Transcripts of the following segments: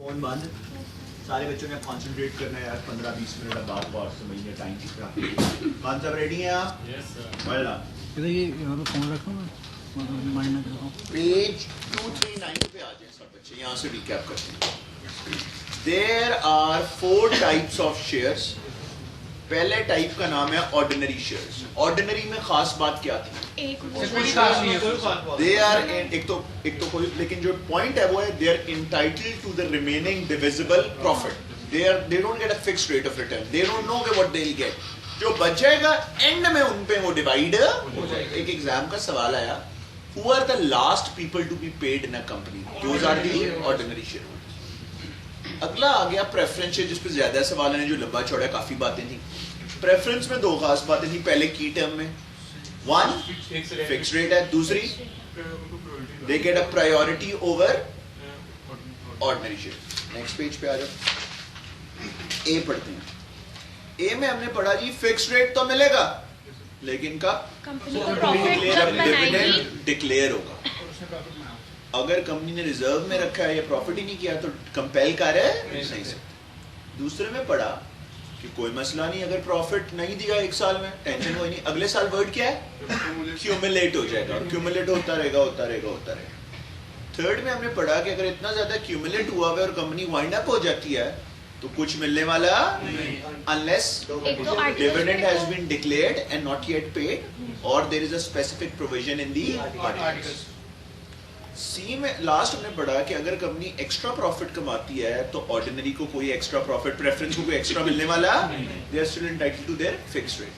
Phone बंद, सारे बच्चों ने कंसंट्रेट करना है यार। 15-20 मिनट अब बात बात समझिए, टाइम की खराब। कौन सब रेडी हैं आप? Yes sir. बोला इधर ये यहाँ पे फोन रखो ना, मतलब माइंड ना करो। पेज 239 पे आ जाए सब बच्चे, यहाँ से रिकैप करते हैं। There are 4 types of shares. पहले टाइप का नाम है ऑर्डिनरी शेयर्स। ऑर्डिनरी में खास बात क्या थी? दे आर एक तो कोई, लेकिन जो पॉइंट है वो है they are entitled to the remaining divisible profit. They don't get a fixed rate of return. They don't know what they will get. जो बच जाएगा एंड में उन पे वो डिवाइड हो जाएगा। एक एग्जाम का सवाल आया, who are the last people to be paid in a company? Those are the ordinary shareholders. अगला आ गया प्रेफरेंस शेयर, जिस पे ज्यादा सवाल है, जो लंबा चौड़ा काफी बातें थी। प्रेफरेंस में 2 खास बातें थी। पहले की टर्म में 1 फिक्स रेट है, दूसरी they get a priority over ordinary share. Next page पे आ जाओ, ए पढ़ते हैं। ए में हमने पढ़ा जी फिक्स रेट तो मिलेगा, लेकिन कब? डिविडेंड डिक्लेयर होगा। अगर कंपनी ने रिजर्व में रखा है या प्रॉफिट ही नहीं किया तो कंपेल कर है नहीं सकते। दूसरे में पढ़ा कि कोई मसला नहीं, अगर प्रॉफिट नहीं दिया 1 साल में, टेंशन कोई नहीं, अगले साल वर्ड क्या है? क्यूमुलेट हो जाएगा, और क्यूमुलेट होता रहेगा। थर्ड में हमने पढ़ा कि अगर इतना ज्यादा क्यूमुलेट हुआ है और कंपनी वाइंड अप हो जाती है तो कुछ मिलने वाला unless dividend has been declared and not yet paid और there is a specific provision in the articles. C में लास्ट हमने पढ़ा कि अगर कंपनी एक्स्ट्रा प्रॉफिट कमाती है तो ऑर्डिनरी को कोई एक्स्ट्रा प्रॉफिट, प्रेफरेंस को कोई एक्स्ट्रा मिलने वाला, they are still entitled to their fixed rate.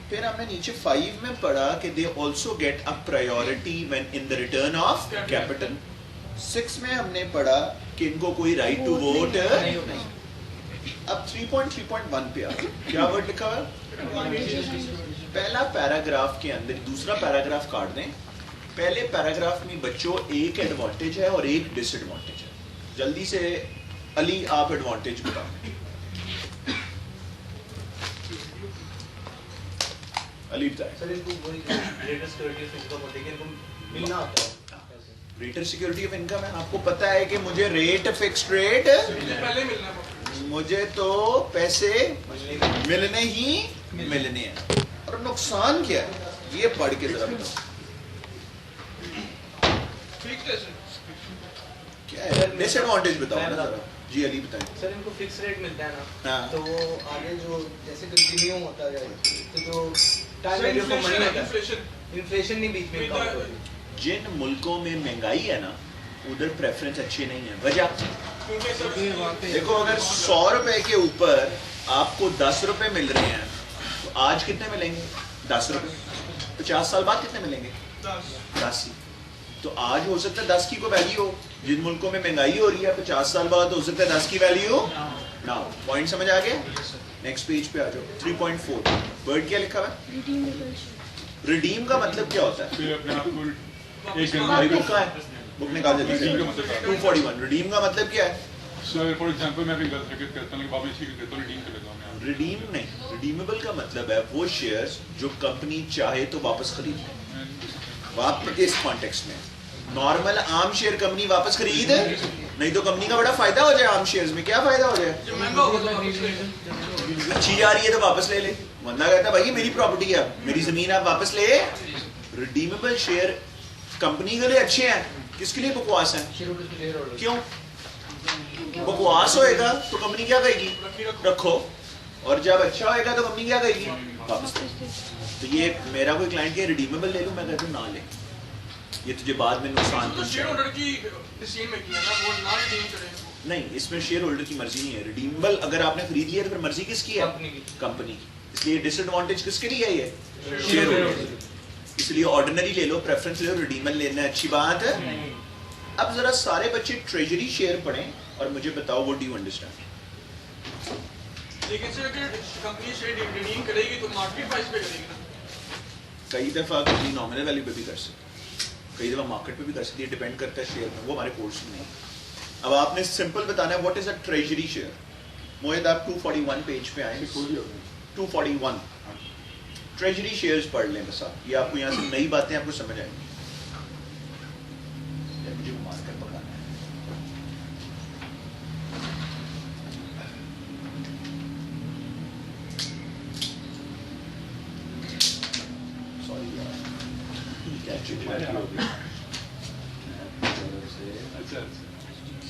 फिर हमने नीचे 5 में पढ़ा कि they also get a priority when in the return of capital. 6 में हमने पढ़ा कि इनको कोई राइट टू वोट नहीं। अब 3.3.1 पे आ क्या वर्ड लिखा है? पहला पैराग्राफ के अंदर दूसरा पैराग्राफ काट दें। पहले पैराग्राफ में बच्चों एक एडवांटेज है और एक डिसएडवांटेज है। जल्दी से अली आप एडवांटेज बताओ। अली बताएं। सर इनको ग्रेटर सिक्योरिटी ऑफ इनकम होती है, इनको मिलना होता है। ग्रेटर सिक्योरिटी ऑफ इनकम है। आपको पता है कि मुझे रेट फिक्स्ड रेट पहले मिलना, मुझे तो पैसे मिलने ही मिलने हैं। और नुकसान क्या है ये पढ़ के जरा बताओ क्या है? डिसएडवांटेज बताओ ना जरा। जी अली बताएं। सर इनको फिक्स रेट मिलता है ना, हाँ। तो वो आगे जो जैसे कंटिन्यू होता है तो जो टाइम वैल्यू ऑफ मनी होता है, इन्फ्लेशन नहीं बीच में काउंट होती। जिन मुल्कों में महंगाई है ना उधर प्रेफरेंस अच्छे नहीं है। वजह देखो, अगर 100 रुपए के ऊपर आपको 10 रुपए मिल रहे हैं तो आज कितने मिलेंगे? 10 रुपए। 50 साल बाद कितने मिलेंगे? 10 ही। तो आज हो सकता है 10 की को वैल्यू हो। जिन मुल्कों में महंगाई हो रही है 50 साल बाद हो सकता है 10 की वैल्यू ना हो। पॉइंट समझ आ गया? नेक्स्ट पेज पे आ जाओ। 3.4 वर्ड क्या लिखा हुआ है? रिडीम का मतलब क्या होता है? फिर अपने आप को एक भाई बुक का है, बुक निकाल देते हैं। 241 रिडीम का मतलब क्या है? सर फॉर एग्जांपल मैं भी गलत हरकत करता हूं, बाबा ठीक करता हूं, रिडीम कर लेता हूं मैं। रिडीम नहीं, रिडीमेबल का मतलब है वो शेयर्स जो कंपनी चाहे तो वापस खरीद ले। वापस इस कॉन्टेक्स्ट में नॉर्मल आम शेयर कंपनी वापस खरीद नहीं तो कंपनी का बड़ा फायदा हो जाए। आम शेयर्स में क्या फायदा हो जाए? अच्छी जा रही है तो वापस ले ले। बंदा कहता है भाई मेरी प्रॉपर्टी है, मेरी जमीन आप वापस ले। रिडीमेबल शेयर कंपनी के लिए अच्छे हैं, किसके लिए बकवास है? क्यों बकवास होएगा तो कंपनी क्या कहेगी? रखो। और जब अच्छा होएगा तो कंपनी क्या कहेगी? वापस। तो ये मेरा कोई क्लाइंट के रिडीमेबल ले लूं, मैं कहता हूं ना ले, ये तुझे बाद में नुकसान नहीं। इसमें शेयर होल्डर की मर्जी नहीं है। रिडीमेबल अगर आपने खरीद लिया तो फिर मर्जी किसकी है? कंपनी की। इसलिए डिसएडवांटेज किसके लिए है? ये शेयर होल्डर। इसलिए ऑर्डिनरी ले लो, प्रेफरेंस ले लो, रिडीमेबल लेना अच्छी बात है। अब जरा सारे बच्चे ट्रेजरी शेयर पढ़ें और मुझे बताओ व्हाट डू यू अंडरस्टैंड। लेकिन सर अगर कंपनी शेयर रिडीम करेगी तो मार्केट प्राइस पे करेगी ना? कई दफा कंपनी नॉमिनल वैल्यू पे भी कर सकती है, कई दफा मार्केट पे भी कर सकती है, डिपेंड करता है शेयर में। वो हमारे कोर्स में नहीं। अब आपने सिंपल बताना है what is a treasury share. Mohit आप 241 पेज पे आए। 241 ट्रेजरी शेयर्स पढ़ लें बस आप। ये आपको यहाँ से नई बातें आपको समझ आएंगी। मुझे मार्कर पकाना है।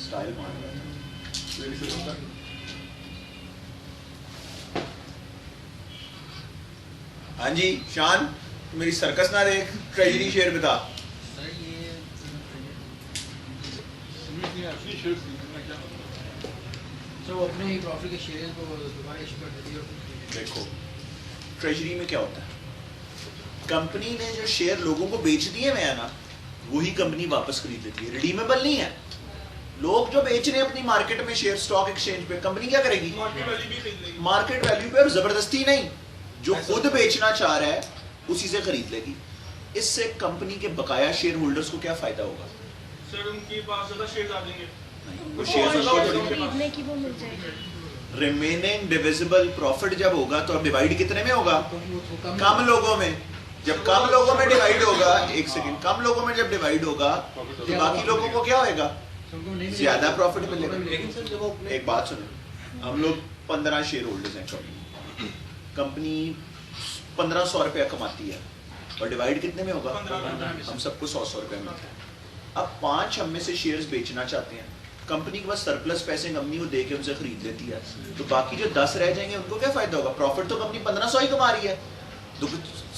स्टाइल मार रहा था। हाँ जी शान, मेरी सर्कस ना देख, ट्रेजरी शेयर बता। तो अपने ही प्रॉफिट के शेयर को दोबारा इशू कर देती है। देखो ट्रेजरी में क्या होता है, कंपनी ने जो शेयर लोगों को बेच दिए मैं ना, वही कंपनी वापस खरीद लेती है, रिडीमेबल नहीं है। लोग जो बेच रहे हैं अपनी मार्केट में शेयर स्टॉक एक्सचेंज पे, कंपनी क्या करेगी? मार्केट वैल्यू भी खरीद लेगी। मार्केट वैल्यू पे, और जबरदस्ती नहीं, जो खुद बेचना चाह रहा है उसी से खरीद लेगी। इससे कंपनी के बकाया शेयर होल्डर्स को क्या फायदा होगा? सर उनके पास ज्यादा शेयर्स आ जाएंगे, वो शेयर्स खरीदने की वो मिल जाएगी। रिमेनिंग डिविजिबल प्रॉफिट जब होगा तो अब डिवाइड कितने में होगा? कम लोगों में। जब कम लोगों में डिवाइड होगा, एक सेकंड, कम लोगों में जब डिवाइड होगा तो बाकी लोगों को क्या होएगा? ज्यादा प्रॉफिट मिलेगा। लेकिन सर जब वो अपने एक बात सुनो, हम लोग 15 शेयर होल्डर्स हैं, कंपनी 1500 रुपया कमाती है और डिवाइड कितने में होगा? 15। हम सबको 100 रुपया मिलता है। अब 5 हम में से शेयर्स बेचना चाहते हैं, कंपनी के पास सरप्लस पैसे कंपनी को दे के उनसे खरीद लेती है, तो बाकी जो 10 रह जाएंगे उनको क्या फायदा होगा? प्रॉफिट तो कंपनी 1500 ही कमा रही है, तो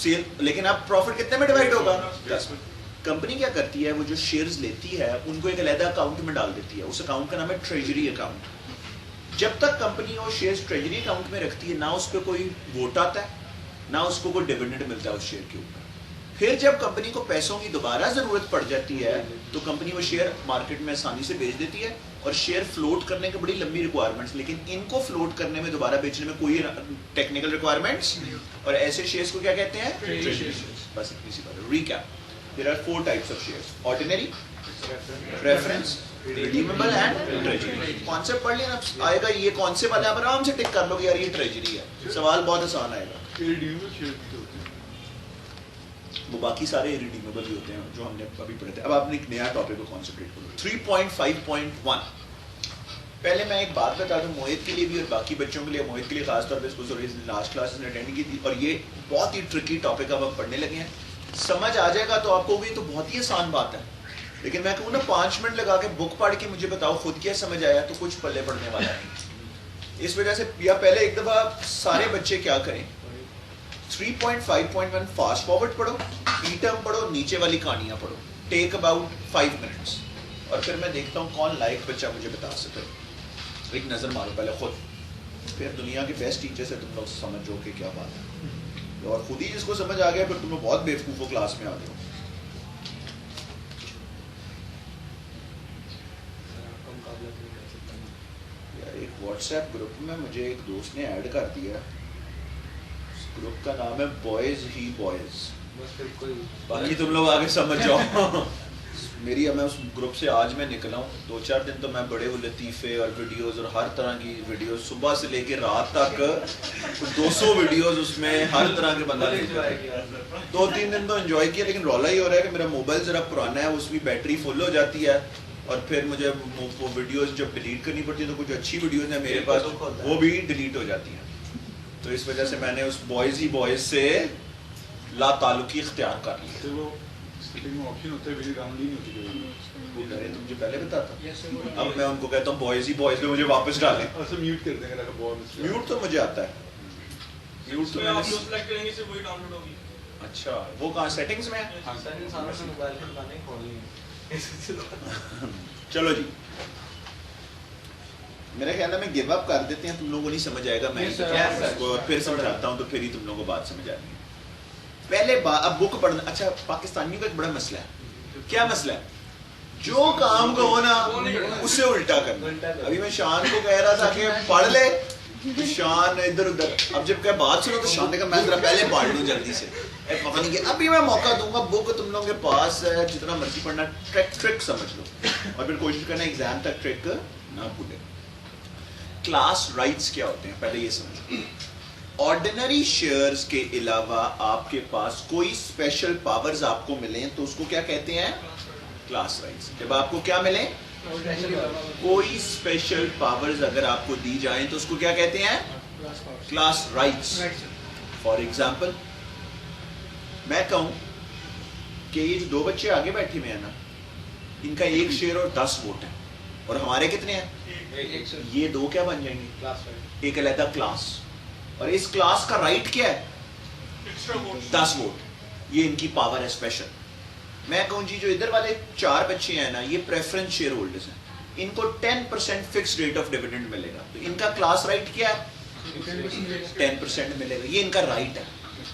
सेल, लेकिन अब प्रॉफिट कितने में डिवाइड होगा? 10 में। कंपनी क्या करती है, वो जो शेयर्स लेती है उनको एक अलग अकाउंट में डाल देती है, उस अकाउंट का नाम है ट्रेजरी अकाउंट। जब तक कंपनी वो शेयर्स ट्रेजरी अकाउंट में रखती है, ना उस पर कोई वोट आता है, ना उसको कोई डिविडेंड मिलता है उस शेयर के ऊपर। फिर जब कंपनी को पैसों की दोबारा जरूरत पड़ जाती है तो कंपनी वो शेयर मार्केट में आसानी से बेच देती है, और शेयर फ्लोट करने की बड़ी लंबी रिक्वायरमेंट्स, लेकिन इनको फ्लोट करने में, दोबारा बेचने में कोई टेक्निकल रिक्वायरमेंट्स, और ऐसे शेयर्स को क्या कहते हैं? Treasury shares. बस इतनी सी बात है। Recap, there are 4 types of shares, ordinary, reference, redeemable and treasury. Concept पढ़ लेना, आएगा ये कॉन्सेप्ट वाले आप आराम से टिक कर लोगे, यार ये ट्रेजरी है, सवाल बहुत आसान आएगा। वो बाकी सारे इरिडीमेबल भी होते हैं जो हमने अभी पढ़े थे। अब आपने एक नया टॉपिक को कॉन्सेंट्रेट करो। 3.5.1, पहले मैं एक बात बता दूं मोहित के लिए भी और बाकी बच्चों के लिए। मोहित के लिए खासतौर पर इसको लास्ट क्लास ने अटेंड की थी, और ये बहुत ही ट्रिकी टॉपिक अब हम पढ़ने लगे हैं। समझ आ जाएगा तो आपको भी तो बहुत ही आसान बात है, लेकिन मैं कहूँ ना 5 मिनट लगा के बुक पढ़ के मुझे बताओ खुद क्या समझ आया, तो कुछ पल्ले पड़ने वाला नहीं। इस वजह से या पहले एक दफा सारे बच्चे क्या करें, 3.5.1 फास्ट फॉरवर्ड पढ़ो, ई टर्म पढ़ो, नीचे वाली कहानियां पढ़ो, टेक अबाउट 5 मिनट्स, और फिर मैं देखता हूँ कौन लायक बच्चा मुझे बता सके। एक नजर मारो पहले खुद, फिर दुनिया के बेस्ट टीचर से तुम लोग समझो कि क्या बात है, और खुद ही जिसको समझ आ गया फिर तुम लोग बहुत बेवकूफो क्लास में आ गए हो। यार एक व्हाट्सएप ग्रुप में मुझे एक दोस्त ने ऐड कर दिया, ग्रुप का नाम है बॉयज ही बॉयज, बाकी तुम लोग आगे समझ जाओ। मेरी मैं उस ग्रुप से आज मैं निकला हूँ, 2-4 दिन तो मैं बड़े वो लतीफ़े और वीडियोस और हर तरह की वीडियोस, सुबह से लेके रात तक 200 वीडियोस उसमें हर तरह के बंदा 2-3 दिन तो एंजॉय किया, लेकिन रौला ही हो रहा है कि मेरा मोबाइल ज़रा पुराना है, उसकी बैटरी फुल हो जाती है, और फिर मुझे वो वीडियोस जब डिलीट करनी पड़ती है तो कुछ अच्छी वीडियोस हैं मेरे पास वो भी डिलीट हो जाती हैं। तो इस वजह से मैंने उस बॉयज ही बॉयज से ला ताल्लुकी इख्तियार कर लिया। तो वो सेटिंग में ऑप्शन होता है वीडियो डाउनलोड नहीं होती वो करे तो मुझे पहले बताता। अब मैं उनको कहता हूँ बॉयज ही बॉयज में मुझे वापस डालें। अच्छा म्यूट कर देंगे अगर बॉयज म्यूट तो मुझे आता है, म्यूट तो आप मैंने जो सेलेक्ट करेंगे सिर्फ वही डाउनलोड होगी। अच्छा वो कहाँ सेटिंग्स में है? मोबाइल पर गाने खोलनी है। चलो जी मेरा ख्याल है मैं गिव अप कर देते हैं, तुम लोगों को नहीं समझ आएगा, मैं Yes, sir. इसको फिर समझाता हूँ तो फिर ही तुम लोगों को बात समझ आएगी। पहले अब बुक पढ़ना। अच्छा पाकिस्तानियों का एक बड़ा मसला है। क्या मसला है? जो काम कहो ना उससे उल्टा करना। अभी मैं शान को कह रहा था कि पढ़ ले, तो शान इधर उधर, अब जब क्या बात सुनो तो शान ने कहा मैं जरा पहले पढ़ लूँ जल्दी से। पता नहीं कि अभी मैं मौका दूंगा, बुक तुम लोगों के पास है, जितना मर्जी पढ़ना, ट्रिक समझ लो और फिर कोशिश करना एग्जाम तक ट्रिक ना भूले। क्लास राइट्स क्या होते हैं पहले ये समझो। ऑर्डिनरी शेयर्स के अलावा आपके पास कोई स्पेशल पावर्स आपको मिले तो उसको क्या कहते हैं? Class rights. जब आपको क्या मिले? कोई स्पेशल पावर्स अगर आपको दी जाएं तो उसको क्या कहते हैं? Class rights. फॉर एग्जाम्पल मैं कहूं कि ये जो 2 बच्चे आगे बैठे हुए हैं ना, इनका 1 शेयर और 10 वोट है, और हमारे कितने हैं? ये 2 क्या बन जाएंगे? एक अलग क्लास, और इस क्लास का राइट क्या है? Extra vote 10 vote. ये इनकी पावर है स्पेशल। मैं कहूँ जी जो इधर वाले 4 बच्चे हैं ना, ये प्रेफरेंस शेयर होल्डर्स हैं, इनको 10% फिक्स रेट ऑफ डिविडेंड मिलेगा। तो इनका क्लास राइट क्या है? 10% मिलेगा। ये इनका राइट है।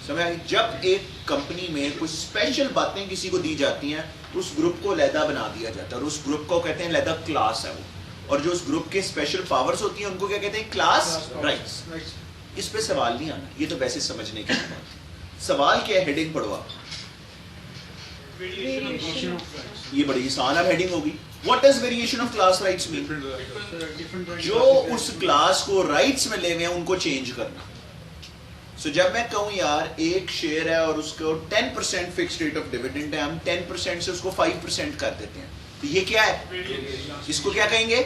समझ आई? जब एक कंपनी में कुछ स्पेशल बातें किसी को दी जाती हैं तो उस ग्रुप को लहदा बना दिया जाता है, और उस ग्रुप को कहते हैं लहदा क्लास है वो, और जो उस ग्रुप के स्पेशल पावर्स होती हैं उनको क्या कहते हैं? Class rights. इस पे सवाल नहीं आना, ये तो वैसे समझने की बात है। सवाल क्या है? हेडिंग पढ़ो आप। Variation of rights. ये बड़ी आसान अब हेडिंग होगी। What does variation of class rights mean? different rights. जो उस क्लास को राइट्स में ले हुए हैं उनको चेंज करना। सो जब मैं कहूं यार एक शेयर है और उसको 10% फिक्स रेट ऑफ डिविडेंड है, हम 10% से उसको 5% कर देते हैं, तो ये क्या है? इसको क्या कहेंगे?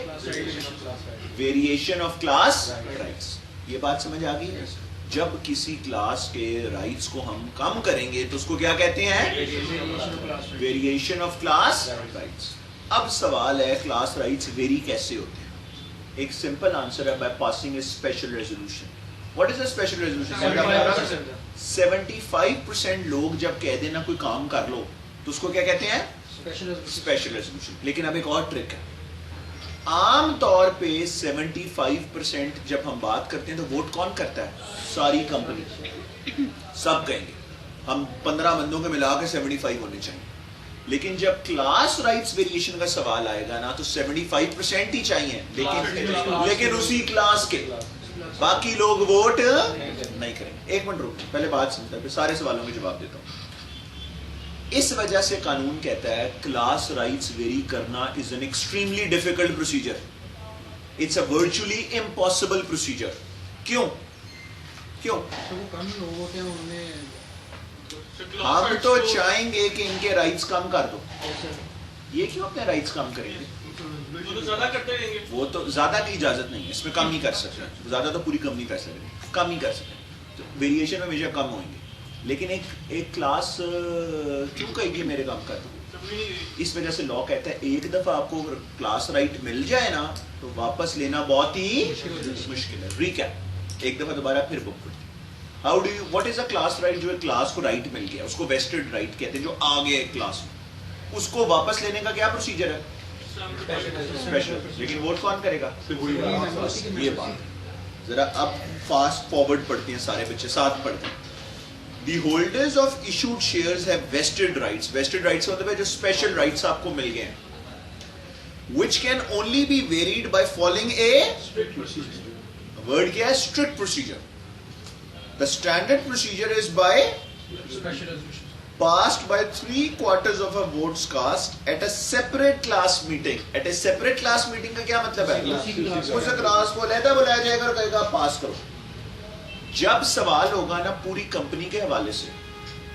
Variation of class rights. ये बात समझ आ गई है? जब किसी क्लास के राइट्स को हम कम करेंगे तो उसको क्या कहते हैं? Variation of class rights. अब सवाल है क्लास राइट्स वेरी कैसे होते हैं? एक सिंपल आंसर है, by passing A special resolution. What is a special resolution? 75% लोग जब कह देना कोई काम कर लो तो उसको क्या कहते हैं? Special resolution. लेकिन अब एक और ट्रिक है। आम तौर पे 75% जब हम बात करते हैं तो वोट कौन करता है? सारी कंपनी, सब कहेंगे हम 15 बंदों के मिला के 75 होने चाहिए। लेकिन जब क्लास राइट्स वेरिएशन का सवाल आएगा ना, तो 75% ही चाहिए, लेकिन उसी क्लास के, बाकी लोग वोट नहीं करेंगे। एक मिनट रुको, पहले बात सुनता है, सारे सवालों के जवाब देता हूं। इस वजह से कानून कहता है क्लास राइट्स वेरी करना is an extremely difficult procedure, it's a virtually impossible procedure. क्यों? क्यों? कम लोगों के उन्होंने हम तो चाहेंगे कि इनके राइट्स कम कर दो। ये क्यों अपने राइट्स कम करेंगे? वो तो ज्यादा करते रहेंगे। वो तो ज्यादा की इजाजत नहीं है, इसमें कम ही कर सकते। ज्यादा तो पूरी कंपनी पैसे लगेगी, कम ही कर सकते। तो वेरिएशन में हमेशा कम होंगे, लेकिन एक क्लास क्यों कहेगी मेरे काम कर दो? इस वजह से लॉ कहता है एक दफा आपको क्लास राइट मिल जाए ना तो वापस लेना बहुत ही मुश्किल है। रिकैप, एक दफा दोबारा फिर बुक करते। How do you, what is a class right? जो क्लास को राइट मिल गया उसको वेस्टेड राइट कहते हैं, जो आ गया एक क्लास में, उसको वापस लेने का क्या प्रोसीजर है? स्पेशल। लेकिन वोट कौन करेगा? ये बात है। जरा अब फास्ट फॉरवर्ड पढ़ते हैं, सारे बच्चे साथ पढ़ते हैं। The holders of issued shares have vested rights. Vested rights मतलब है जो special rights आपको मिल गए हैं, which can only be varied by following a word क्या है? Strict procedure. The standard procedure is by passed by 3/4 of a votes cast at a separate class meeting. At a separate class meeting का क्या मतलब है? उस class को अलग बुलाया जाएगा और कहेगा पास करो। जब सवाल होगा ना पूरी कंपनी के हवाले से,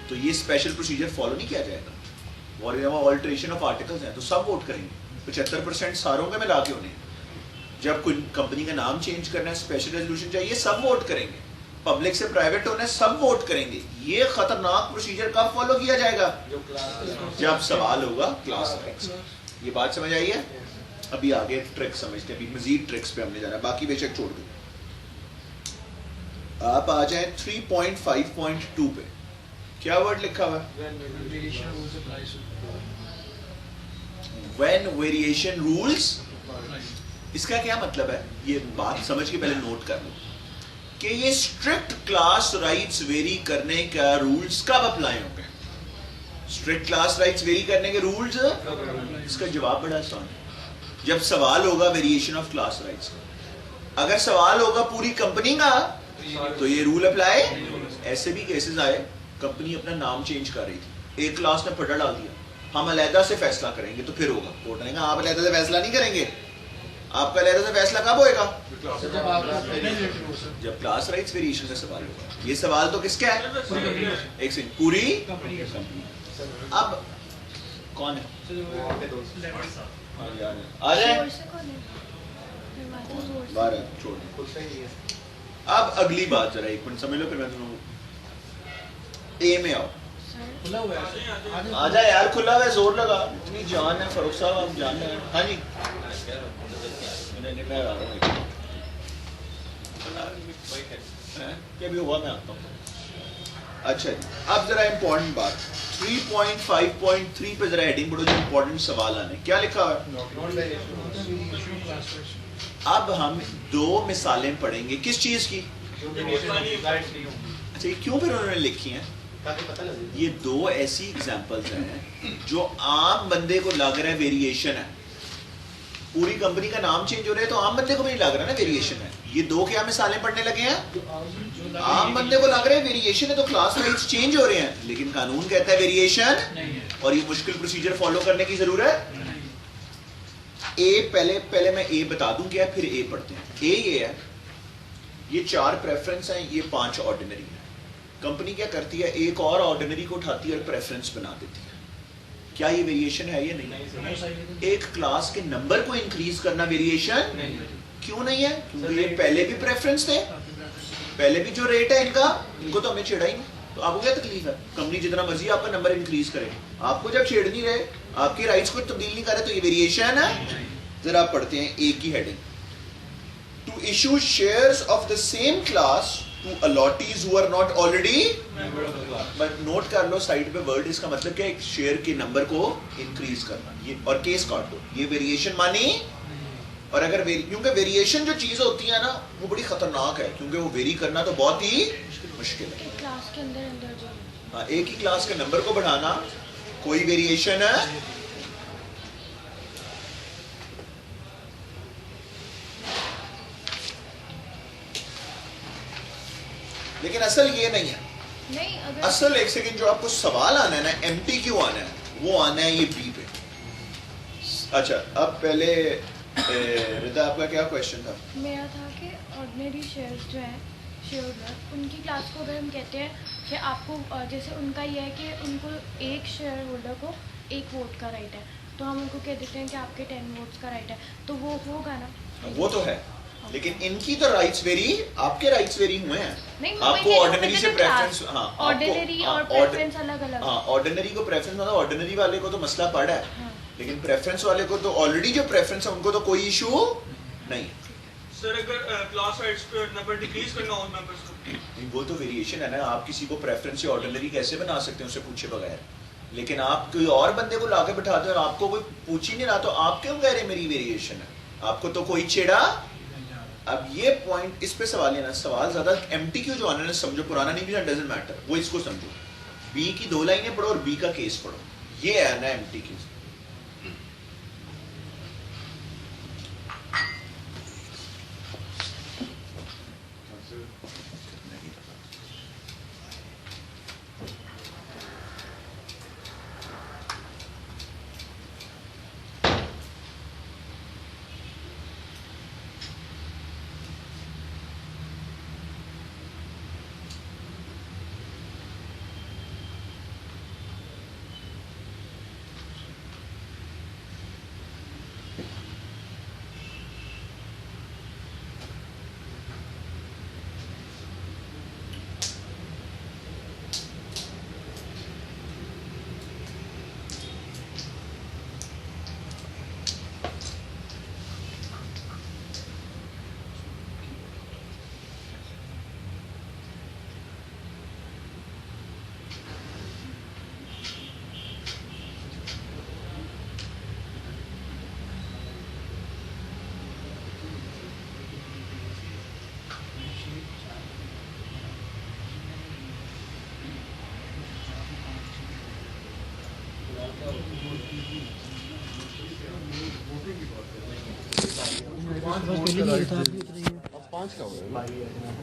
तो ये स्पेशल प्रोसीजर फॉलो नहीं किया जाएगा। और ऑल्टरेशन ऑफ आर्टिकल्स हैं तो सब वोट करेंगे, 75% सारों के मिला के उन्हें। जब कोई कंपनी का नाम चेंज करना है, स्पेशल रेजोल्यूशन चाहिए, सब वोट करेंगे। पब्लिक से प्राइवेट होना है, सब वोट करेंगे। ये खतरनाक प्रोसीजर कब फॉलो किया जाएगा? जब सवाल होगा क्लास राइट्स। ये बात समझ आई है? अभी आगे ट्रिक समझते हैं, अभी मजीद ट्रिक्स पे हमने जाना, बाकी बेशक छोड़ दो। आप आ जाए 3.5.2 पे। क्या वर्ड लिखा हुआ है? When variation rules। इसका क्या मतलब है? ये बात समझ के पहले नोट कर लो कि ये स्ट्रिक्ट क्लास राइट्स वेरी करने का रूल्स कब अप्लाई होंगे? स्ट्रिक्ट क्लास राइट्स वेरी करने के रूल्स, इसका जवाब बड़ा आसान है। जब सवाल होगा वेरिएशन ऑफ क्लास राइट्स का, अगर सवाल होगा पूरी कंपनी का तो ये रूल अप्लाई। ऐसे भी केसेस आए, कंपनी अपना नाम चेंज कर रही थी, एक क्लास ने फटा डाल दिया, हम अलहदा से फैसला करेंगे, तो फिर होगा। कोर्ट ने कहा आप अलहदा से फैसला नहीं करेंगे, आपका अलहदा से फैसला कब होएगा? जब क्लास राइट्स वेरिएशन का सवाल होगा। ये सवाल तो किसका है? एक सेकंड, पूरी कंपनी। अब कौन है? अरे बारह छोड़। अब अगली बात जरा एक मिनट समझ लो, फिर मैं तुम्हें ए में आओ। खुला हुआ है। आजा यार, खुला हुआ है, जोर लगा। इतनी जान है फरूख साहब, आप जान रहे हैं। हाँ जी, मैं आ रहा हूँ। क्या भी हुआ, मैं आता हूँ। अच्छा जी, अब जरा इम्पोर्टेंट बात 3.5.3 पे जरा हेडिंग बढ़ो, जो इम्पोर्टेंट सवाल आने। क्या लिखा है? अब हम दो मिसालें पढ़ेंगे किस चीज की? अच्छा, ये क्यों फिर उन्होंने लिखी हैं? ये दो ऐसी एग्जांपल्स हैं जो आम बंदे को लग रहा है वेरिएशन है। पूरी कंपनी का नाम चेंज हो रहा है तो आम बंदे को भी नहीं लग रहा ना वेरिएशन है। ये दो क्या मिसालें पढ़ने लगे हैं? आम बंदे को लग रहा है वेरिएशन है तो क्लास वाइज चेंज हो रहे हैं, लेकिन कानून कहता है वेरिएशन, और ये मुश्किल प्रोसीजर फॉलो करने की जरूरत। ए पहले मैं ए बता दूं क्या, फिर ए पढ़ते हैं। ए ये है, ये 4 प्रेफरेंस हैं, ये 5 ऑर्डिनरी है। कंपनी क्या करती है, एक और ऑर्डिनरी को उठाती है और प्रेफरेंस बना देती है। क्या ये वेरिएशन है? ये नहीं। एक क्लास के नंबर को इंक्रीज करना वेरिएशन क्यों नहीं है? क्योंकि ये पहले भी प्रेफरेंस थे, पहले भी जो रेट है इनका, इनको तो हमने छेड़ा ही नहीं। तो आपको क्या तकलीफ है? कंपनी जितना मर्जी आपका नंबर इंक्रीज करे, आपको जब छेड़ नहीं रहे, आपके राइट्स को तब्दील नहीं कर रहे, तो ये वेरिएशन है। जरा पढ़ते हैं एक ही heading. To issue shares of the same class to allottees who are not already. But note कर लो साइड पे वर्ड, इसका मतलब क्या है? एक शेयर के नंबर को इंक्रीज करना। ये और केस काट दो, ये वेरिएशन मानी। और अगर क्योंकि वेरिएशन जो चीज होती है ना, वो बड़ी खतरनाक है, क्योंकि वो वेरी करना तो बहुत ही मुश्किल है। क्लास के अंदर जो हाँ, एक ही क्लास के नंबर को बढ़ाना कोई वेरिएशन है? लेकिन असल ये नहीं है। नहीं, अगर असल एक सेकंड, जो आपको सवाल आना है ना, MTQ आना है, वो आना है ये बी पे। अच्छा, अब पहले रिदा आपका क्या क्वेश्चन था? मेरा था कि ऑर्डिनरी शेयर्स जो है शेयर होल्डर, उनकी क्लास को अगर हम कहते हैं कि आपको जैसे उनका ये है कि उनको एक शेयर होल्डर को एक वोट का राइट है, तो हम उनको कह देते हैं कि आपके 10 वोट्स का राइट है, तो वो होगा ना? वो तो है, लेकिन इनकी तो राइट्स वेरी, आपके राइट्स वेरी हुए हैं। नहीं, आपको ऑर्डिनरी से प्रेफरेंस, हाँ, ऑर्डिनरी और प्रेफरेंस अलग अलग। हाँ, ऑर्डिनरी को प्रेफरेंस मतलब ऑर्डिनरी वाले को तो मसला पड़ा है, हाँ। लेकिन प्रेफरेंस वाले को तो ऑलरेडी जो प्रेफरेंस है उनको तो कोई इशू नहीं है। सर, अगर क्लास राइट्स पे नंबर डिक्रीज करना हो मेंबर्स को, वो तो वेरिएशन है ना। आप किसी को प्रेफरेंस या ऑर्डिनरी कैसे बना सकते हैं उससे पूछे बगैर? लेकिन आप कोई और बंदे को लाके बिठाते हो और आपको कोई पूछ ही नहीं रहा, तो आप क्यों कह रहे मेरी वेरिएशन है? आपको तो कोई छेड़ा। अब ये पॉइंट, इस पे सवाल है ना, सवाल ज्यादा MTQ जो आना है, समझो पुराना नहीं भी, डजंट मैटर, वो इसको समझो। बी की 2 लाइनें पढ़ो और बी का केस पढ़ो, ये है ना MTQ।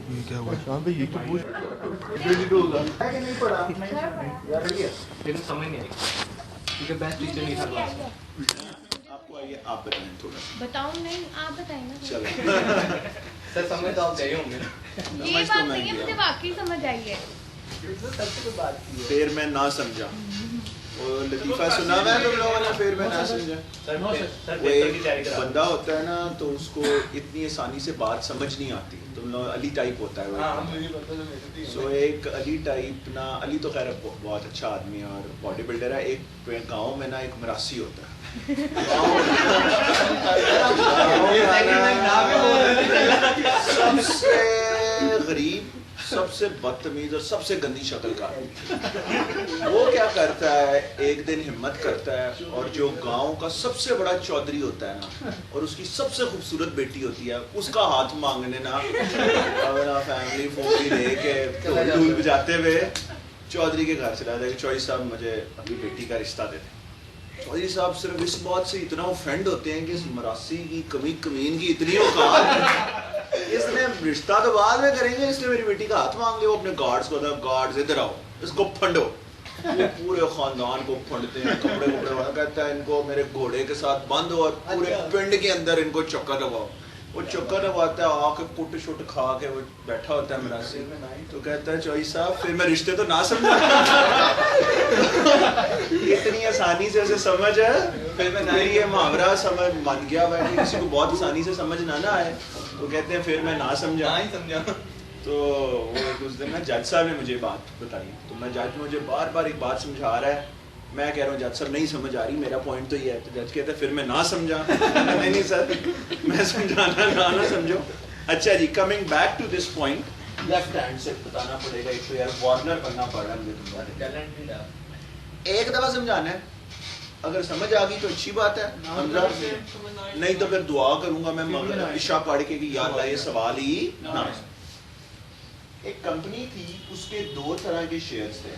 ये क्या हुआ? शाम पे ये तो पूछ लेकिन समझ नहीं आई क्योंकि बेस्ट टीचर नहीं था क्लास में। आपको आइए, आप बताएं थोड़ा सा। बताऊं? नहीं, आप बताएं ना। चलो। सर समझ तो आप चाहिए होंगे ना। ये समझ तो बात मैं नहीं है, गया। मुझे वाकई समझ आई है। सबसे तो बात की है। फिर मैं ना समझा, वो लतीफ़ा सुना मैं तुम लोगों ने, फिर मैं ना समझा। वो एक बंदा होता है ना, तो उसको इतनी आसानी से बात समझ नहीं आती। तुम लोग अली टाइप होता है वो। सो एक अली टाइप ना, अली तो खैर बहुत अच्छा आदमी है और बॉडी बिल्डर है। एक गांव में ना एक मरासी होता है, सबसे गरीब, सबसे बदतमीज और सबसे गंदी शक्ल का। वो क्या करता है, एक दिन हिम्मत करता है और जो गांव का सबसे बड़ा चौधरी होता है ना, और उसकी सबसे खूबसूरत बेटी होती है, उसका हाथ मांगने ना अपना फैमिली फोन लेके ढोल बजाते हुए चौधरी के घर चला जाएगा। चौधरी साहब मुझे अपनी बेटी का रिश्ता दे दें। चौधरी साहब सिर्फ इस बात से इतना ऑफेंड होते हैं कि इस मरासी की कमीन की इतनी औकात, इसने रिश्ता तो बाद में करेंगे, इसने मेरी बेटी का हाथ मांग लिया। वो अपने गार्ड्स को, गार्ड्स इधर आओ, इसको फंडो। वो पूरे खानदान को फंडते हैं, कपड़े वाला कहता है इनको मेरे घोड़े के साथ बांधो और पूरे पिंड के अंदर इनको चक्कर लगवाओ। वो चक्कर लगवाता है, आके कुट शुट खा के वो बैठा होता है मरासी, तो कहता है चौधरी साहब फिर मैं रिश्ते तो ना समझा। इतनी आसानी से उसे समझ है, फिर ये मुहावरा समझ मान गया हुआ है, किसी को बहुत आसानी से समझ ना आए तो कहते हैं फिर मैं ना समझा। तो वो उस दिन ना जज साहब ने मुझे बात बताई, तो मैं जज मुझे बार बार एक बात समझा रहा है, मैं कह रहा हूँ जज साहब नहीं समझ आ रही, मेरा पॉइंट तो ये है। तो जज कहता है फिर मैं ना समझा। नहीं सर, मैं समझाना ना समझो। अच्छा जी, coming back to this point, left hand से बताना पड़ेगा, एक तो यार वार्नर करना पड़ा मुझे, एक दफा समझाना है, अगर समझ आ गई तो अच्छी बात है, समझा नहीं तो फिर दुआ करूंगा मैं इशा पढ़ के कि या अल्लाह ये सवाल ही ना। एक कंपनी थी, उसके दो तरह के शेयर्स थे,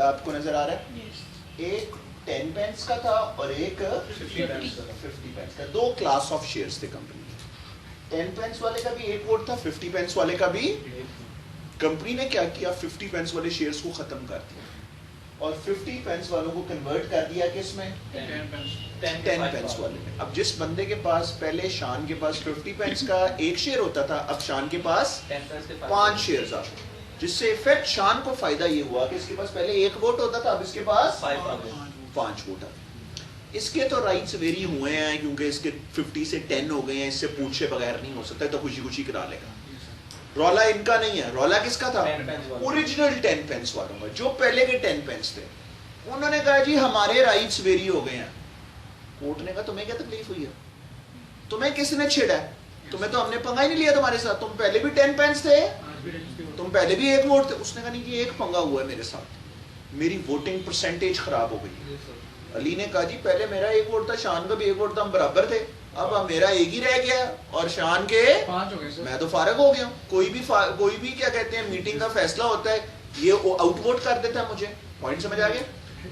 आपको नजर आ रहा है? एक 10 पेंस का था और एक 50 पेंस का। दो क्लास ऑफ शेयर्स थे कंपनी के। 10 पेंस वाले का भी एक वोट था, 50 पेंस वाले का भी। कंपनी ने क्या किया, 50 पेंस वाले शेयर्स को खत्म कर दिया और 50 पेंस वालों को कन्वर्ट कर दिया किसमें? 10 पेंस वाले में। अब जिस बंदे के पास पहले शान के पास 50 पेंस का एक शेयर होता था, अब शान के पास 5 शेयर्स आ गए, जिससे इफेक्ट शान को फायदा ये हुआ कि इसके पास पहले एक वोट होता था, अब इसके पास 5 वोट आ गए। इसके तो राइट्स वेरी हुए हैं क्योंकि इसके 50 से 10 हो गए हैं, इससे पूछे बगैर नहीं हो सकता, तो खुशी खुशी करा लेगा। रौला इनका नहीं है, रौला किसका था? ओरिजिनल 10 पेंस वालों का, जो पहले के 10 पेंस थे। उन्होंने कहा जी हमारे राइट्स वेरी हो गए हैं। कोर्ट ने कहा तुम्हें क्या तकलीफ हुई है, तुम्हें किसने छेड़ा है, तुम्हें तो हमने पंगा ही नहीं लिया तुम्हारे साथ, तुम पहले भी 10 पेंस थे, तुम पहले भी एक वोट थे। उसने कहा नहीं जी एक पंगा हुआ है मेरे साथ, मेरी वोटिंग परसेंटेज खराब हो गई। अली ने कहा जी पहले मेरा एक वोट था, शान का भी एक वोट था, हम बराबर थे, अब मेरा एक ही रह गया और शान के 5 हो गए, मैं तो फारग हो गया। कोई भी क्या कहते हैं मीटिंग का फैसला होता है, ये आउटवोट कर देता है मुझे। पॉइंट समझ आ गया?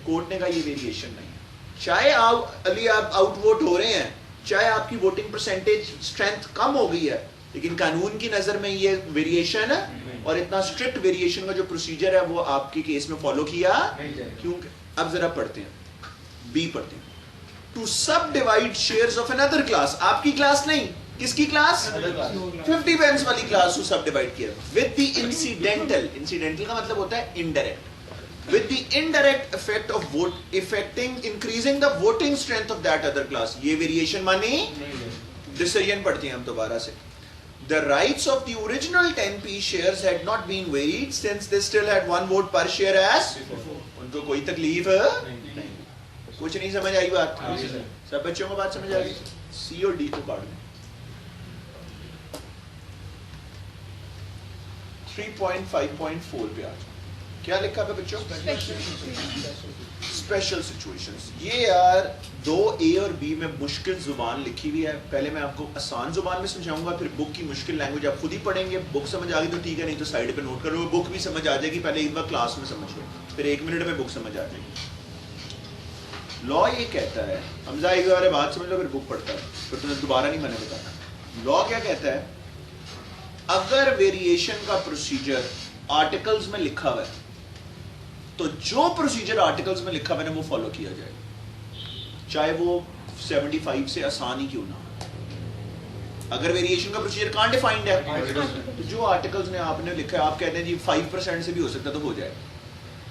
कोर्ट ने कहा ये वेरिएशन नहीं है, चाहे आप अली आप आउटवोट हो रहे हैं, चाहे आपकी वोटिंग परसेंटेज स्ट्रेंथ कम हो गई है, लेकिन कानून की नजर में ये वेरिएशन है और इतना स्ट्रिक्ट वेरिएशन का जो प्रोसीजर है वो आपके केस में फॉलो किया क्योंकि। अब जरा पढ़ते हैं, बी पढ़ते हैं। टू सब divide shares of another class, आपकी क्लास नहीं, किसकी क्लास? 50 पेंस वाली क्लास को सब डिवाइड किया विद द इंसिडेंटल का मतलब होता है indirect, with the indirect effect of vote affecting increasing the voting strength of that other class। ये वेरिएशन मानी डिसीजन पढ़ते हैं हम दोबारा से। The rights of the original 10p shares had not been varied since they still had 1 vote per share as before। उनको कोई तकलीफ नहीं, कुछ नहीं समझ आई बात? सब बच्चों को बात समझ आ गई? सी और डी को काट दें। 3.5.4 पे आ जाओ, क्या लिखा है बच्चों? Special situations. ये यार 2A और B में मुश्किल जुबान लिखी हुई है, पहले मैं आपको आसान जुबान में समझाऊंगा, फिर बुक की मुश्किल लैंग्वेज आप खुद ही पढ़ेंगे। बुक समझ आ गई तो ठीक है, नहीं तो साइड पे नोट करो, बुक भी समझ आ जाएगी, पहले एक बार क्लास में समझिए, फिर 1 मिनट में बुक समझ आ जाएगी। लॉ ये कहता है, हमजा एक बार बात समझ लो फिर बुक पढ़ता है, फिर तुम्हें दोबारा नहीं मैंने बताना। लॉ क्या कहता है, अगर वेरिएशन का प्रोसीजर आर्टिकल्स में लिखा हुआ है तो जो प्रोसीजर आर्टिकल्स में लिखा हुआ है वो फॉलो किया जाएगा, चाहे वो 75 से आसान ही क्यों ना। अगर वेरिएशन का प्रोसीजर कहां डिफाइंड है, तो जो आर्टिकल्स ने आपने लिखा है, आप कहते हैं जी 5% से भी हो सकता है तो हो जाएगा,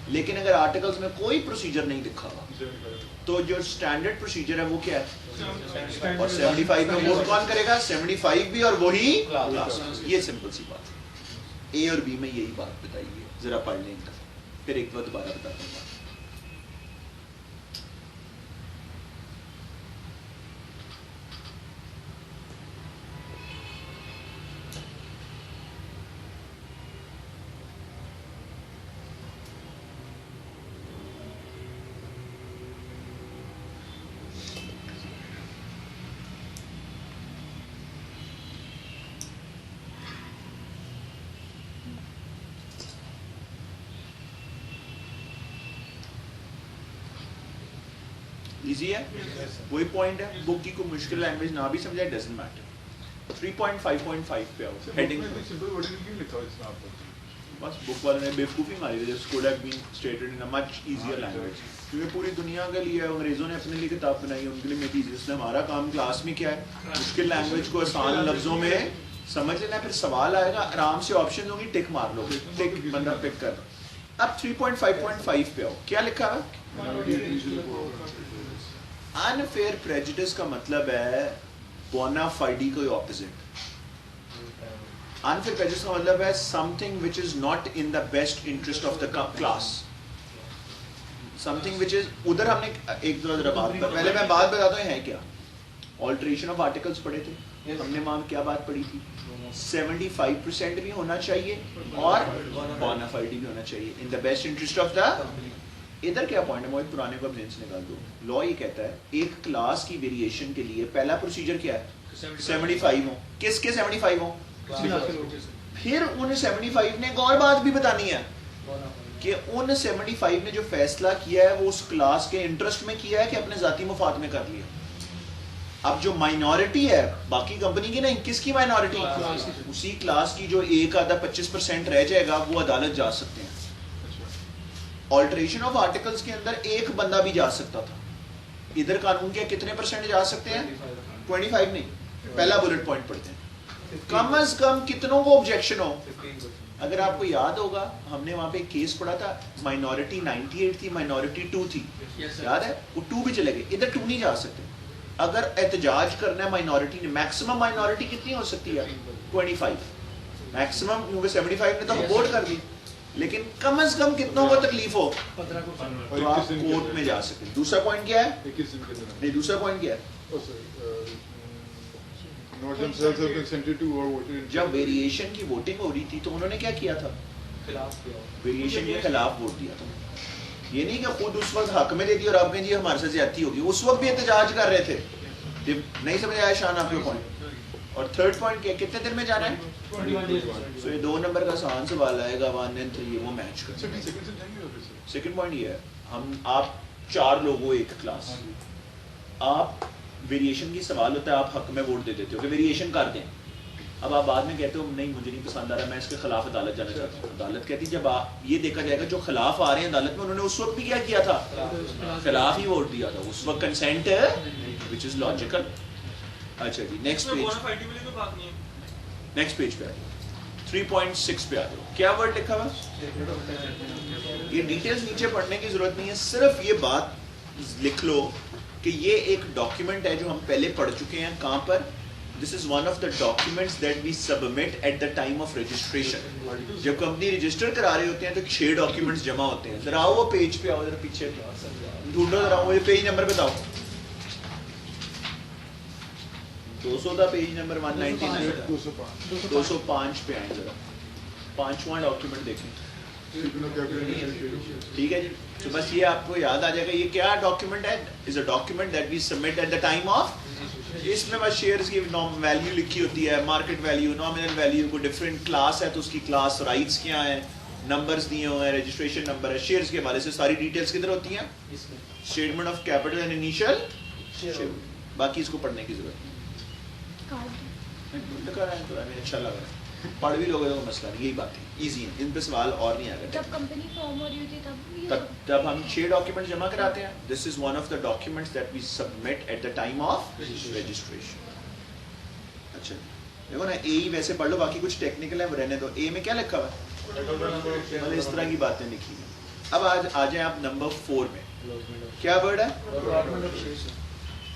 लेकिन अगर आर्टिकल्स में कोई प्रोसीजर नहीं लिखा हुआ तो जो स्टैंडर्ड प्रोसीजर है वो क्या है, और 75 में वोट कौन करेगा, 75 भी और वही क्लास। ये सिंपल सी बात है। ए और बी में यही बात बताई है, जरा पढ़ लें इनका, फिर एक बार दोबारा बताता हूँ। इजी है, वही पॉइंट है। बुक की कोई मुश्किल लैंग्वेज ना भी समझाए, डजंट मैटर। 3.5.5 पे आओ, हेडिंग बस बुक वाले ने बेवकूफ़ी मारी, this could have been stated in a much easier language, क्योंकि पूरी दुनिया के लिए अंग्रेज़ों ने अपने लिए किताब बनाई, उनके लिए मेक इजी। इसलिए हमारा काम क्लास में क्या है, मुश्किल लैंग्वेज को आसान लफ्जों में समझ लेना, फिर सवाल आएगा आराम से ऑप्शन होगी, टिक मार लो, टिक बंदा पिक कर। अब 3.5.5 पे आओ, क्या लिखा है, अनफेयर प्रेजुडिस का मतलब है बोना फाइडी का ऑपोजिट। अनफेयर प्रेजुडिस का मतलब है something which is not in the best interest of the class, something which is, उधर हमने एक दो बात, पहले मैं बात बताता हूँ है क्या। ऑल्टरेशन ऑफ आर्टिकल्स पढ़े थे हमने, वहां क्या बात पढ़ी थी, 75% भी होना चाहिए और बोना फाइडी भी होना चाहिए in the best interest of the. इधर क्या पॉइंट है, मोहित पुराने को अब जेन से निकाल दो। लॉ ये कहता है एक क्लास की वेरिएशन के लिए पहला प्रोसीजर क्या है, 75 हो। किसके 75 हो, फिर उन 75 ने एक और बात भी बतानी है कि उन 75 ने जो फैसला किया है वो उस क्लास के इंटरेस्ट में किया है कि अपने जाती मुफाद में कर लिया। अब जो माइनॉरिटी है बाकी कंपनी की नहीं, किसकी माइनॉरिटी, उसी क्लास की जो एक आधा 25% रह जाएगा वो अदालत जा सकते हैं। ऑल्टरेशन ऑफ आर्टिकल्स के अंदर एक बंदा भी जा सकता था, इधर कानून के कितने % जा सकते हैं, 25 नहीं। पहला बुलेट पॉइंट पढ़ते हैं, कम से कम कितनों को ऑब्जेक्शन हो। अगर आपको याद होगा हमने वहां पे एक केस पढ़ा था, माइनॉरिटी 98 थी, माइनॉरिटी 2 थी, याद है, वो 2 भी चले गए, इधर 2 नहीं जा सकते। अगर एहतजाज करना है माइनॉरिटी ने, मैक्सिमम माइनॉरिटी कितनी हो सकती है, 25 मैक्सिमम, क्योंकि 75 ने तो वोट कर दी, लेकिन कम से कम कितनों को तकलीफ हो तो आप कोर्ट में जा सकते। दूसरा पॉइंट क्या है, नहीं दूसरा पॉइंट क्या है, जब वेरिएशन की वोटिंग हो रही थी तो उन्होंने क्या किया था, वेरिएशन के खिलाफ वोट दिया था। ये नहीं कि खुद उस वक्त हक में दे दी और आपने जी हमारे से ज्यादती होगी, उस वक्त भी एहतजाज कर रहे थे। नहीं समझ आया शान आपके पॉइंट। और थर्ड पॉइंट क्या, कितने दिन में जाना है, सो ये 2 नंबर का आसान सवाल आएगा, 1 and 3 वो मैच कर। सेकंड पॉइंट ये है, हम आप 4 लोग हो एक क्लास, आप वेरिएशन की सवाल होता है, आप हक में वोट दे देते हो कि वेरिएशन कर दें। अब आप बाद में कहते हो नहीं मुझे नहीं पसंद आ रहा, मैं इसके खिलाफ अदालत जाना चाहता हूँ। अदालत कहती है जब आप ये देखा जाएगा जो खिलाफ आ रहे हैं अदालत में, उन्होंने उस वक्त भी क्या किया था, खिलाफ ही वोट दिया था, उस वक्त कंसेंट विच इज लॉजिकल। अच्छा जी नेक्स्ट पेज, नेक्स्ट पेज पे आ जाओ, 3.6 पे आ जाओ। क्या वर्ड लिखा हुआ, ये डिटेल्स नीचे पढ़ने की जरूरत नहीं है, सिर्फ ये बात लिख लो कि ये एक डॉक्यूमेंट है जो हम पहले पढ़ चुके हैं। कहाँ पर, this is one of the documents that we submit at the time of registration. जब कंपनी रजिस्टर करा रहे होते हैं तो 6 डॉक्यूमेंट्स जमा होते हैं। जरा आओ वो पेज पे आओ, जरा पीछे ढूंढो, जरा वो पेज नंबर बताओ, 200 का पेज नंबर 199 205 पे आए, जरा 5वां डॉक्यूमेंट देखें, ठीक है जी। तो बस ये आपको याद आ जाएगा, ये क्या डॉक्यूमेंट है, is a document that we submit at the time of. इसमें बस शेयर्स की वैल्यू लिखी होती है, मार्केट वैल्यू, नॉमिनल वैल्यू, को डिफरेंट क्लास है तो उसकी क्लास राइट्स क्या है, नंबर्स दिए हुए हैं, रजिस्ट्रेशन नंबर है, शेयर्स के हवाले से सारी डिटेल्स किधर होती हैं, statement of capital and initial. बाकी इसको पढ़ने की जरूरत नहीं, अच्छा लग रहा है, पढ़ भी लोगे तो मसला नहीं, यही बात है, इजी है, इन पे सवाल और नहीं आएगा। जब कंपनी फॉर्म हो रही थी तब हम 6 डॉक्यूमेंट जमा कराते हैं। This is one of the documents that we submit at the time of registration. अच्छा देखो ना, ए ही वैसे पढ़ लो, बाकी कुछ टेक्निकल है वो रहने दो। ए में क्या लिखा हुआ है, मतलब इस तरह की बातें लिखी है। अब आज आ जाए आप नंबर 4 में, क्या वर्ड है?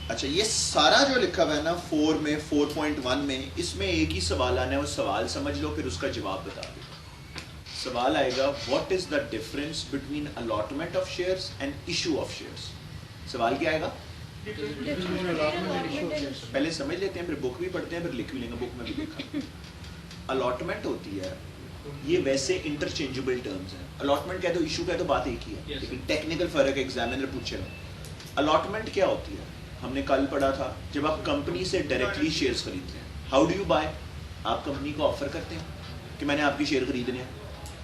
अच्छा, ये सारा जो लिखा हुआ है ना 4 में, 4.1 में, इसमें एक ही सवाल आना है, वो सवाल समझ लो फिर उसका जवाब बता दो। सवाल आएगा what is the difference between allotment of shares and issue of shares. सवाल क्या आएगा? पहले समझ लेते हैं, फिर बुक भी पढ़ते हैं, फिर लिख भी लेंगे, बुक में भी लिखा। अलॉटमेंट होती है, ये वैसे इंटरचेंजेबल टर्म्स हैं। अलॉटमेंट कह दो, इशू कह दो, बात एक ही है, लेकिन टेक्निकल फर्क एग्जामिनर पूछेगा। अलॉटमेंट क्या होती है? हमने कल पढ़ा था, जब आप कंपनी से डायरेक्टली शेयर्स खरीदते हैं। How do you buy? आप कंपनी को ऑफर करते हैं कि मैंने आपकी शेयर खरीदने हैं,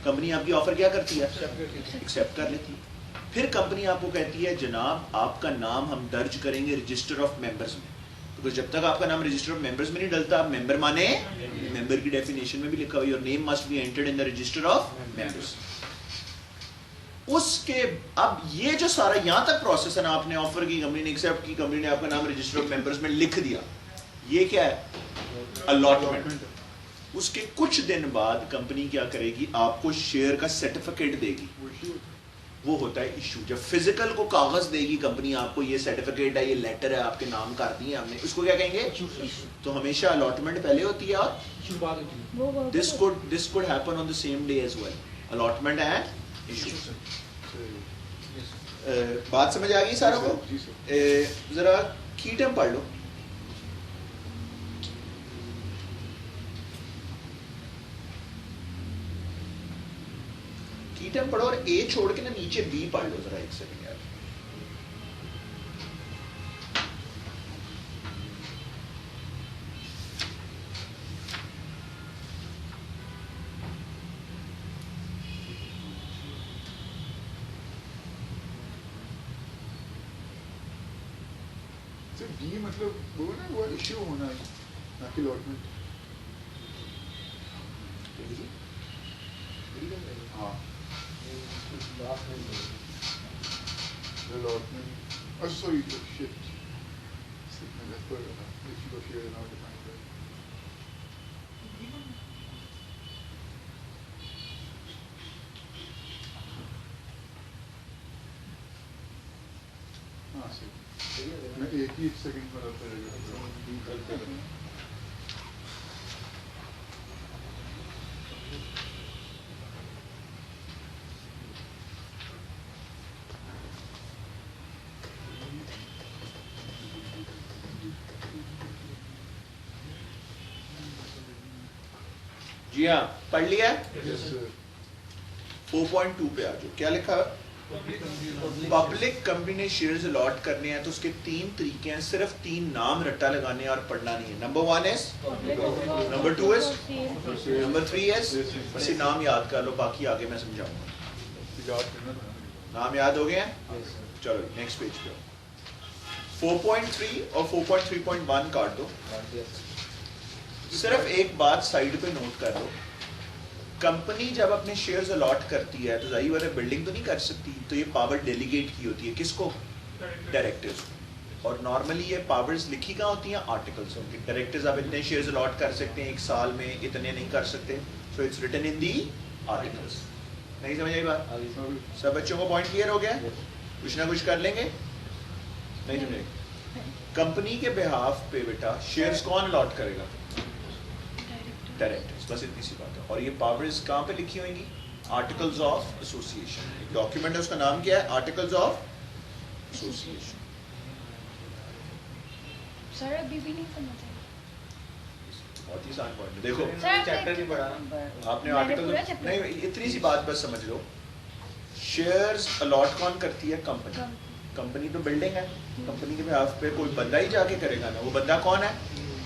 कंपनी आपकी ऑफर क्या करती है? एक्सेप्ट कर लेती है। फिर कंपनी आपको कहती है जनाब आपका नाम हम दर्ज करेंगे रजिस्टर ऑफ मेंबर्स में, तो जब तक आपका नाम रजिस्टर ऑफ मेंबर्स में नहीं डलता, आप मेंबर माने, मेंबर की डेफिनेशन में भी लिखा हुआ your name must be entered in the register of members. उसके अब ये जो सारा यहां तक प्रोसेस है ना, आपने ऑफर की, कंपनी ने एक्सेप्ट की, कंपनी ने आपका नाम रजिस्टर ऑफ मेंबर्स में लिख दिया, ये क्या है? अलॉटमेंट। उसके कुछ दिन बाद कंपनी क्या करेगी? आपको शेयर का सर्टिफिकेट देगी, वो होता है इशू। जब फिजिकल को कागज देगी कंपनी आपको, ये सर्टिफिकेट है, ये लेटर है, आपके नाम कर दिए हमने, उसको क्या कहेंगे? तो हमेशा अलॉटमेंट पहले होती है और this could happen on the same day as well. Allotment and issue. बात समझ आ गई सारों को? जरा की टर्म पढ़ लो। की टर्म पढ़ो और ए छोड़ के ना नीचे बी पढ़ लो जरा, एक सेकंड यार। बी मतलब वो ना, वो इश्यू होना है, ना कि अलॉटमेंट। हाँ, allotment. Oh, sorry, shit. Let's put it on. Issue of share now defined. हाँ सही। मैं एक ही सेकंड में रखता रहेगा। जी हाँ, पढ़ लिया? Yes, sir. 4.2 पे आ जाओ। क्या लिखा? पब्लिक कंपनी ने शेयर्स अलॉट करने हैं तो उसके 3 तरीके हैं, सिर्फ 3 नाम रट्टा लगाने हैं और पढ़ना नहीं है। Number 1 is, number 2 is, number 3 is. बस ये नाम याद कर लो, बाकी आगे मैं समझाऊंगा। नाम याद हो गए हैं? चलो नेक्स्ट पेज पे। 4.3 और 4.3.1 काट दो। सिर्फ एक बात साइड पे नोट कर लो, कंपनी जब अपने शेयर्स अलॉट करती है तो जाहिर है बिल्डिंग तो नहीं कर सकती, तो ये पावर डेलीगेट की होती है किसको? डायरेक्टर्स। और नॉर्मली ये पावर्स लिखी कहाँ होती हैं? आर्टिकल्स होंगे। डायरेक्टर्स आप इतने शेयर्स अलॉट कर सकते हैं एक साल में, इतने नहीं कर सकते, so it's written in the articles. नहीं समझ आई बात? सब बच्चों को पॉइंट क्लियर हो गया? कुछ ना कुछ कर लेंगे? नहीं समझे? कंपनी के बिहाफ पे बेटा शेयर्स कौन अलॉट करेगा? डायरेक्टर्स। बस इतनी सी बात है। और ये पावर्स कहाँ पे लिखी होंगी? Articles of association. एक डॉक्यूमेंट है, उसका नाम क्या है? Articles of association. सर अभी भी नहीं समझ आया। बहुत ही आसान पॉइंट है। देखो चैप्टर नहीं पढ़ा आपने आर्टिकल नहीं, इतनी सी बात बस समझ लो। शेयर्स अलॉट कौन करती है? कंपनी। कंपनी तो बिल्डिंग है, कंपनी के बिहाफ पे कोई बंदा ही जाके करेगा ना। वो बंदा कौन है?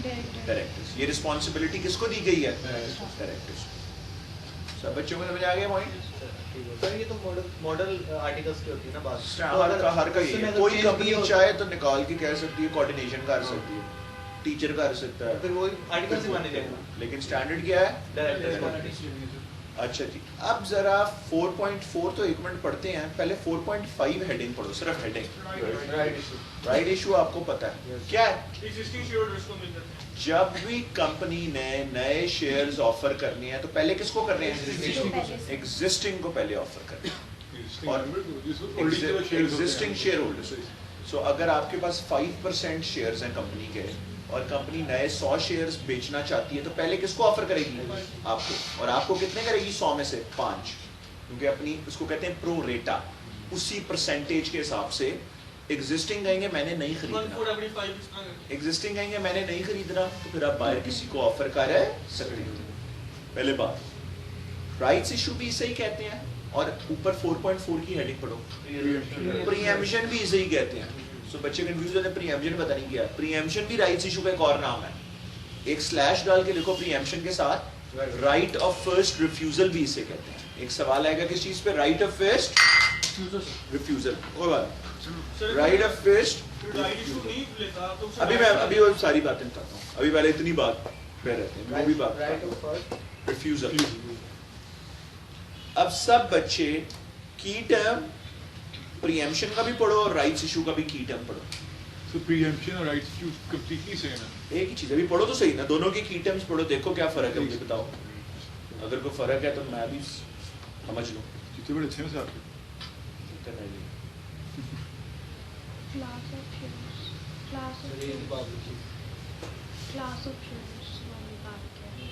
डायरेक्टर्स। ये रिस्पॉन्सिबिलिटी किसको दी गई है? डायरेक्टर्स। सब बच्चों को समझ आ गया पॉइंट? सर ये तो मॉडल आर्टिकल्स की होती है ना बात। हर का ये है। कोई कंपनी चाहे तो निकाल के कह सकती है, कोऑर्डिनेशन कर सकती है, टीचर कर सकता है, फिर वो आर्टिकल से माने जाएगा, लेकिन स्टैंडर्ड क्या है? डायरेक्टर्स। अच्छा जी, अब जरा 4.4 तो एक मिनट पढ़ते हैं, पहले 4.5 हेडिंग पढ़ो, सिर्फ हेडिंग। राइट इशू आपको पता है क्या है? एग्जिस्टिंग शेयरहोल्डर्स को मिल जाते हैं। जब भी कंपनी ने नए शेयर्स ऑफर करने हैं तो पहले किसको करने हैं? एग्जिस्टिंग को पहले ऑफर करने हैं। Existing share holders. सो अगर आपके पास 5% शेयर्स हैं कंपनी के और कंपनी नए 100 शेयर्स बेचना चाहती है तो पहले किसको ऑफर करेगी? आपको। और आपको कितने करेगी 100 में से? 5, क्योंकि अपनी उसको कहते हैं प्रो रेटा, उसी परसेंटेज के हिसाब से। एग्जिस्टिंग कहेंगे मैंने नहीं खरीदना, एग्जिस्टिंग कहेंगे मैंने नहीं खरीदना, तो फिर आप बाहर किसी को ऑफर कर सकते हो। पहले बात, राइट्स इशू भी इसे ही कहते हैं। और ऊपर 4.4 की हेडिंग पढ़ो, प्रीएम्पशन भी इसे ही कहते हैं। सो बच्चे कंफ्यूज होते हैं, प्रीएम्पशन पता नहीं क्या। प्रीएम्पशन भी राइट्स इशू का एक और नाम है। एक स्लैश डाल के लिखो प्रीएम्पशन के साथ, राइट ऑफ फर्स्ट रिफ्यूजल भी इसे कहते हैं। एक सवाल आएगा किस चीज पे? Right of first refusal. और बात राइट ऑफ फर्स्ट, अभी मैं वो सारी बातें बताता हूँ। अभी पहले इतनी बात पे रहते हैं, वो भी बात रिफ्यूजल। अब सब बच्चे की टर्म प्रीएम्पशन का भी पढ़ो और राइट्स इशू का भी की टर्म पढ़ो। So preemption और rights issue completely same है। एक ही चीज, अभी पढ़ो तो सही ना, दोनों की की टर्म्स पढ़ो, देखो क्या फर्क है, मुझे बताओ। अगर कोई फर्क है तो मैं भी समझ लूँ। जितने बड़े अच्छे हैं आपके। Class of shares, class of shares वाली बात क्या है?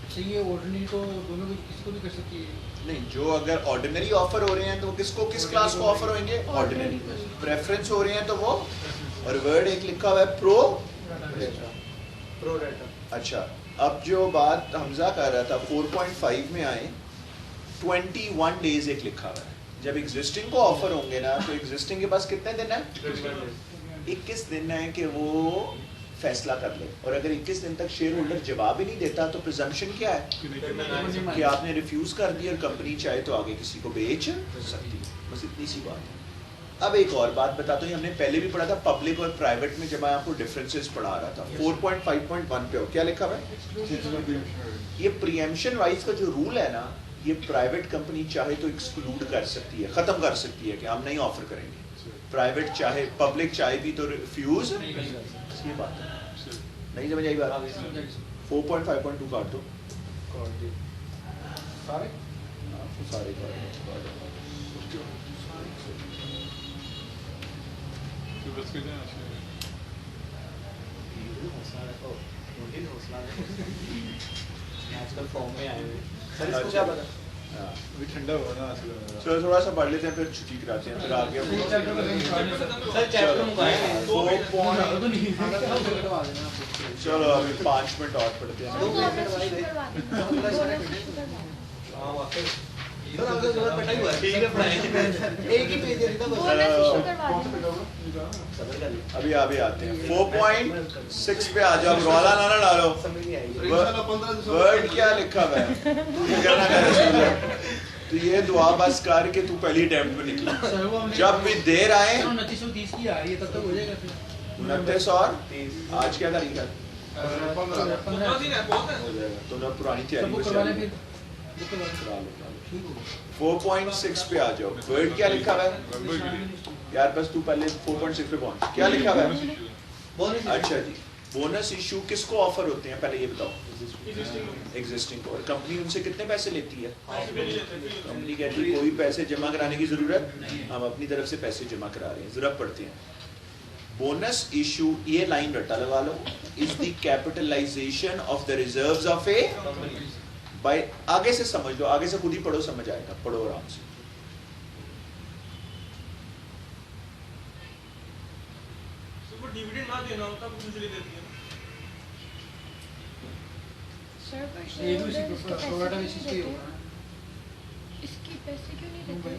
अच्छा ये ऑर्डिनरी तो दोनों को किसी को भी कर सकती है। नहीं, जो अगर ऑर्डिनरी ऑफर हो रहे हैं तो वो किसको, किस क्लास को ऑफर होंगे? ऑर्डिनरी। प्रेफरेंस हो रहे हैं तो वो, और वर्ड एक लिखा हुआ है प्रो रेटा। अच्छा, अब जो बात हमजा कर रहा था 4.5 में आए, 21 डेज एक लिखा हुआ है। जब एग्जिस्टिंग को ऑफर होंगे ना तो एग्जिस्टिंग के पास कितने दिन है? 21 दिन है कि वो फैसला कर ले। और अगर 21 दिन तक शेयर होल्डर जवाब ही नहीं देता तो प्रिजम्पशन क्या है कि आपने रिफ्यूज कर दिया और कंपनी चाहे तो आगे किसी को बेच सकती है। बस इतनी सी बात है। अब एक और बात बताता हूँ, हमने पहले भी पढ़ा था पब्लिक और प्राइवेट में, जब मैं आपको डिफरेंसेस पढ़ा रहा था। 4.5.1 पे हो क्या लिखा हुआ है? ये प्रीएम्पशन वाइज का जो रूल है ना, ये प्राइवेट कंपनी चाहे तो एक्सक्लूड कर सकती है, खत्म कर सकती है कि हम नहीं ऑफर करेंगे। प्राइवेट चाहे, पब्लिक चाहे भी तो रिफ्यूज। ये बात है, नहीं समझ आई बात? 4.5.2 काट दो सारे, सारे काट दो। बस कर देना आजकल फॉर्म में आए हुए सर, इसको क्या पता? अभी ठंडा हुआ ना आजकल। चलो थोड़ा सा पढ़ लेते हैं फिर छुट्टी कराते हैं, फिर आगे सर चैप्टर मुकाए चलो अभी 5 मिनट और पढ़ते हैं। हाँ वाकई सर, हमको जरूरत पड़ा ही हुआ है। ठीक है, पढ़ाएंगे। एक ही पेज है ना बस। अभी अभी आते हैं 4.6 पे आ जाओ, रोला ना डालो। समझ नहीं आएगी। वर्ड क्या लिखा हुआ है? तू करना कर, तो ये दुआ बस कर के तू पहली अटेम्प्ट में निकला। जब भी देर आए 2930 की आ रही है, तब तक हो जाएगा फिर। 29 और आज क्या तारीख है? 15 दिन है, बहुत है। हो जाएगा, तो ना पुरानी तैयारी सबको बचा करवा लो। लें फिर। 4.6 पे आ जाओ। वर्ड क्या लिखा हुआ है यार? बस तू पहले 4.6 पे पहुंच। क्या लिखा हुआ है? अच्छा जी, बोनस इशू किसको ऑफर होते हैं पहले ये बताओ? एग्जिस्टिंग को। और कंपनी उनसे कितने पैसे लेती है? कंपनी कहती है कोई पैसे जमा कराने की जरूरत, हम अपनी तरफ से पैसे जमा करा रहे हैं। जरा पढ़ते हैं बोनस इशू, ये लाइन रट्टा लगा लो, is the capitalisation of the reserves of a by. आगे से समझ लो, आगे से खुद ही पढ़ो, समझ आएगा, पढ़ो आराम से। सुपर डिविडेंड ना देना होता तो दूसरी देती है। सर पर ये भी उसी प्रोडक्ट बेसिस पे ही देते? होगा। इसकी पैसे क्यों नहीं देते?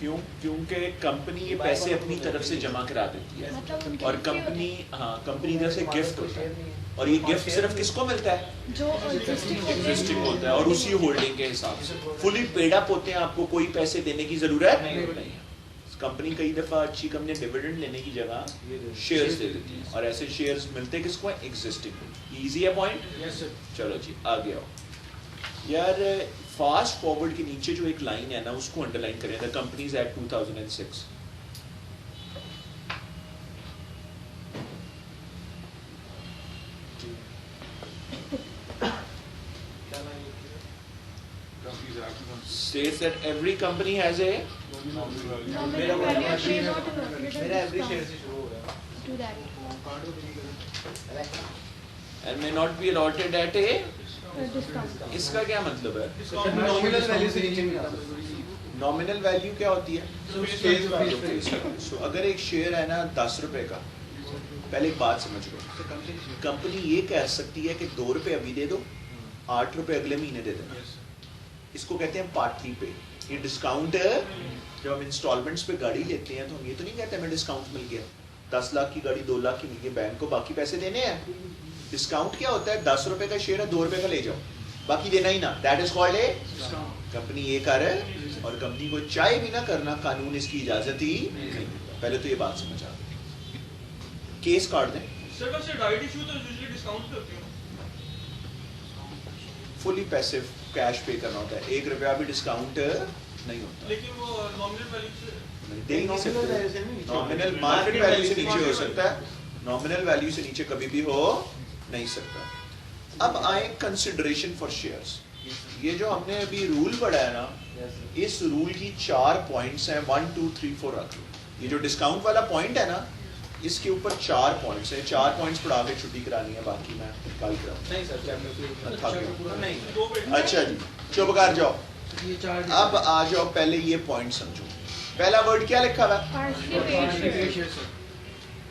क्यों? क्योंकि कंपनी ये पैसे अपनी तरफ से जमा करा देती है। मतलब उनके और लिए कंपनी, हाँ, कंपनी तरफ से गिफ्ट होता है। और ये गिफ्ट सिर्फ किसको मिलता है? जो एग्जिस्टिंग एग्जिस्टिंग होता है, और उसी होल्डिंग के हिसाब से फुली पेड अप होते हैं। आपको कोई पैसे देने की जरूरत नहीं है। कंपनी कई दफा अच्छी कंपनी डिविडेंड लेने की जगह शेयर्स दे देती है, और ऐसे शेयर्स मिलते किसको है? एग्जिस्टिंग। इजी है पॉइंट? चलो जी आगे आओ यार। फास्ट फॉरवर्ड के नीचे जो एक लाइन है ना, उसको अंडरलाइन करें, the companies act 2006। Companies Act states that every company has a Nominal value may not allocate a मेरा एवरी शेयर discount से शुरू हो रहा to that. and may not be allotted at a Discount. इसका क्या मतलब है? नॉमिनल वैल्यू से नीचे नहीं आता नॉमिनल वैल्यू क्या होती है? So, अगर एक शेयर है ना 10 रुपए का, पहले एक बात समझ लो, कंपनी ये कह सकती है कि 2 रुपए अभी दे दो, 8 रुपए अगले महीने दे देना। इसको कहते हैं पार्टली पे। ये डिस्काउंट है। जब हम इंस्टॉलमेंट्स पे गाड़ी लेते हैं तो हम ये तो नहीं कहते हमें डिस्काउंट मिल गया, 10 लाख की गाड़ी 2 लाख की मिल गई, बैंक को बाकी पैसे देने हैं। डिस्काउंट क्या होता है? 10 रुपए का शेयर है, 2 रुपए का ले जाओ, बाकी देना ही ना, that is called a. Company ये कर है और कंपनी को चाहे भी ना करना, कानून इसकी इजाजत ही नहीं देता। पहले तो ये बात समझ आ गई। केस काट दें, सर वैसे राइट इशू तो यूजुअली डिस्काउंट पे होती है फुली पैसिव कैश पे करना होता है, 1 रुपया भी डिस्काउंट नहीं होता। लेकिन वो नॉमिनल वैल्यू से दे ही नहीं सकते। नॉमिनल मार्केट वैल्यू से नीचे हो सकता है, नॉमिनल वैल्यू से नीचे कभी भी हो नहीं सकता। अब आए कंसिडरेशन फॉर शेयर्स। ये जो हमने अभी रूल पढ़ा है ना, इस रूल की 4 पॉइंट्स हैं, 1 2 3 4 रख लो। ये जो डिस्काउंट वाला पॉइंट है ना, इसके ऊपर 4 पॉइंट्स हैं। 4 पॉइंट्स पढ़ा के छुट्टी करानी है, बाकी मैं कल कराऊंगा। नहीं सर चैप्टर थक गया। नहीं दो पे अच्छा जी, चुप कर जाओ। ये 4 अब आ जाओ, पहले ये पॉइंट समझो। पहला वर्ड क्या लिखा हुआ है? Partially paid shares.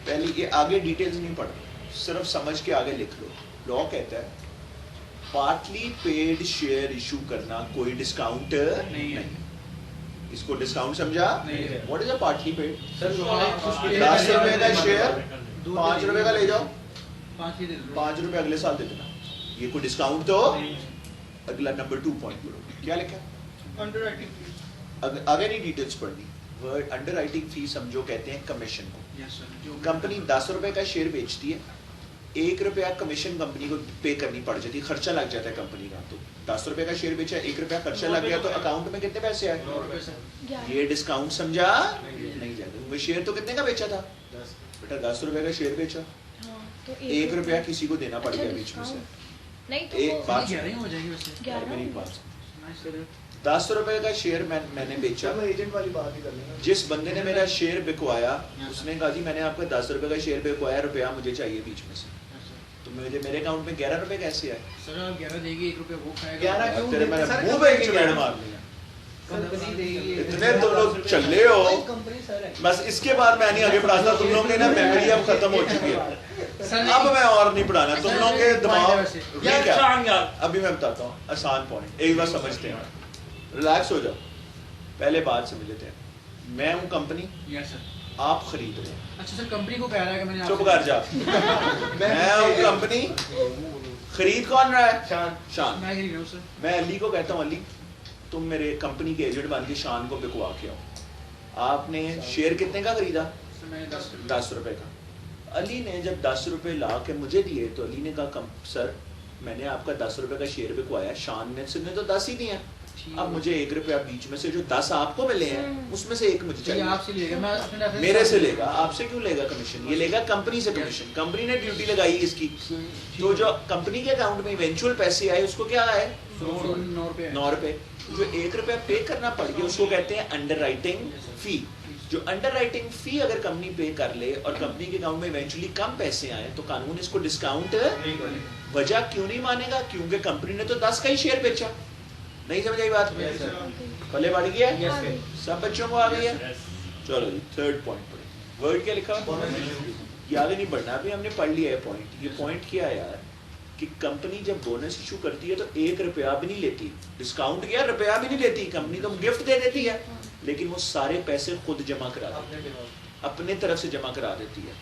पहले ये आगे डिटेल्स नहीं पढ़, सिर्फ समझ के आगे लिख लो। लॉ कहता है पार्टली पेड शेयर इशू करना कोई डिस्काउंट नहीं। इसको डिस्काउंट समझा? What is a partly paid? Sir 10 रुपए का शेयर 5 रुपए का ले जाओ, 5 ही दे दो 5 रुपए अगले साल दे देना, ये कोई डिस्काउंट तो? अगला नंबर 2 पॉइंट पढ़ो, क्या लिखा है? अंडरराइटिंग आगे नहीं डिटेल्स पढ़नी। वर्ड अंडरराइटिंग फी समझो कहते हैं कमीशन को। कंपनी 10 रुपए का शेयर बेचती है, 1 रुपया कमीशन कंपनी को पे करनी पड़ जाती है, खर्चा लग जाता है कंपनी का। तो 10 रुपए का शेयर बेचा, 1 रुपया खर्चा लग गया, तो अकाउंट में कितने पैसे आए? 9 रुपए सर ये डिस्काउंट समझा? नहीं जाता। वो शेयर तो कितने का बेचा था? 10 बेटा 10 रुपए का शेयर बेचा, हाँ, तो 1 रुपया किसी को देना पड़ अच्छा, गया बीच में से। discount। नहीं तो एक वो बात 11 हो जाएगी वैसे 11 मेरी बात नाइस सर 10 रुपए का शेयर मैंने बेचा। एजेंट वाली बात ही कर लेना जिस बंदे ने मेरा शेयर बिकवाया, उसने कहा जी मैंने आपका 10 रुपए का शेयर बिकवाया, रुपया मुझे चाहिए बीच में से। तो मुझे मेरे अकाउंट में 11 रुपए कैसे आए? सर आप 11 देगी 1 रुपया वो खाएगा 11 क्यों तेरे देते? मैंने सर, मुंह पे एक चुड़ैल मार दिया। कंपनी देगी इतने तुम लोग चले हो, कंपनी सर है बस इसके बाद मैं नहीं आगे पढ़ाता। तुम लोगों की ना मेमोरी अब खत्म हो चुकी है, सर अब मैं और नहीं पढ़ाना। तुम लोगों के दिमाग ठीक है। यार अभी मैं बताता हूँ आसान पॉइंट, एक बार समझते हैं, रिलैक्स हो जाओ। पहले बात समझ लेते हैं। मैं हूँ कंपनी, यस सर आप खरीद रहे हैं। अच्छा सर कंपनी को कह रहा है कि मैंने चुप कर जा। मैं हूँ कंपनी, खरीद कौन रहा है? शान। मैं खरीद रहा हूँ सर मैं अली को कहता हूँ अली तुम मेरे कंपनी के एजेंट बन के शान को बिकवा के आओ। आपने शेयर कितने का खरीदा? सर मैंने 10 रुपए का। अली ने जब 10 रुपए ला के मुझे दिए तो अली ने कहा सर मैंने आपका 10 रुपए का शेयर बिकवाया, शान ने तो 10 ही दिए, अब मुझे 1 रुपया बीच में से जो 10 आपको मिले हैं उसमें से 1 मुझे ये चाहिए। आपसे लेगा मैं अपने रेफरेंस मेरे से लेगा, आपसे क्यों लेगा कमीशन? ये लेगा कंपनी से कमीशन, कंपनी ने ड्यूटी लगाई इसकी। तो जो कंपनी के अकाउंट में इवेंचुअल पैसे आए उसको क्या आए? 9 रुपए 9 रुपए। जो 1 रुपया पे करना पड़ गया उसको कहते हैं अंडरराइटिंग फी। जो अंडरराइटिंग फी अगर कंपनी पे कर ले और कंपनी के अकाउंट में इवेंचुअली कम पैसे आए तो कानून इसको डिस्काउंट वजह क्यों नहीं मानेगा? क्योंकि कंपनी ने तो 10 का ही शेयर बेचा। नहीं समझ आई बात? पहले बढ़ गया? सब बच्चों को आ गई है? चलो जी 3rd पॉइंट पढ़े। वर्ड क्या लिखा? ये आगे नहीं बढ़ना, अभी हमने पढ़ लिया है पॉइंट। ये पॉइंट क्या है यार कि कंपनी जब बोनस इशू करती है तो 1 रुपया भी नहीं लेती, डिस्काउंट किया रुपया भी नहीं लेती। कंपनी तो गिफ्ट दे देती है, लेकिन वो सारे पैसे खुद जमा करा देती है, अपने तरफ से जमा करा देती है।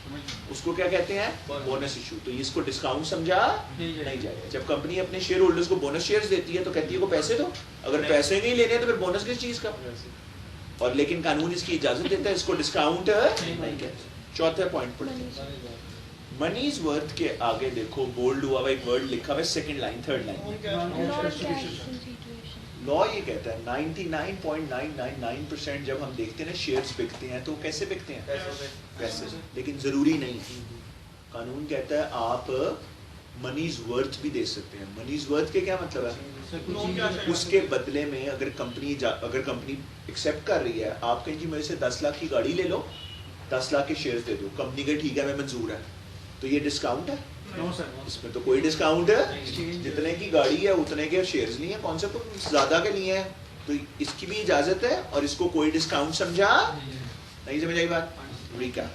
उसको क्या कहते हैं? Bonus issue. तो इसको डिस्काउंट समझा नहीं जाएगा। जब कंपनी अपने शेयर होल्डर्स को बोनस शेयर्स देती है तो कहती है को पैसे दो, अगर पैसे नहीं लेने तो फिर बोनस किस चीज का? और लेकिन कानून इसकी इजाजत देता है, इसको डिस्काउंट नहीं कहते। 4था पॉइंट पढ़ते। मनी इज वर्थ के आगे देखो बोल्ड हुआ एक वर्ड लिखा हुआ है, 2nd line 3rd line. Law ये कहता है 99.999% जब हम देखते हैं ना शेयर्स बिकते हैं तो कैसे बिकते हैं? पैसे से। लेकिन जरूरी नहीं। कानून कहता है आप मनीज वर्थ भी दे सकते हैं। मनीज वर्थ के क्या मतलब है? उसके बदले में अगर कंपनी एक्सेप्ट कर रही है, आप कहें जी मेरे से 10 लाख की गाड़ी ले लो, 10 लाख के शेयर्स दे दो, कंपनी के ठीक है मैं मंजूर है, तो ये डिस्काउंट है? इसमें तो कोई डिस्काउंट है, जितने की गाड़ी है उतने के शेयर्स लिए, कौन से कुछ ज्यादा के लिए हैं, तो इसकी भी इजाजत है और इसको कोई डिस्काउंट समझा नहीं। समझ आई बात? रिकैप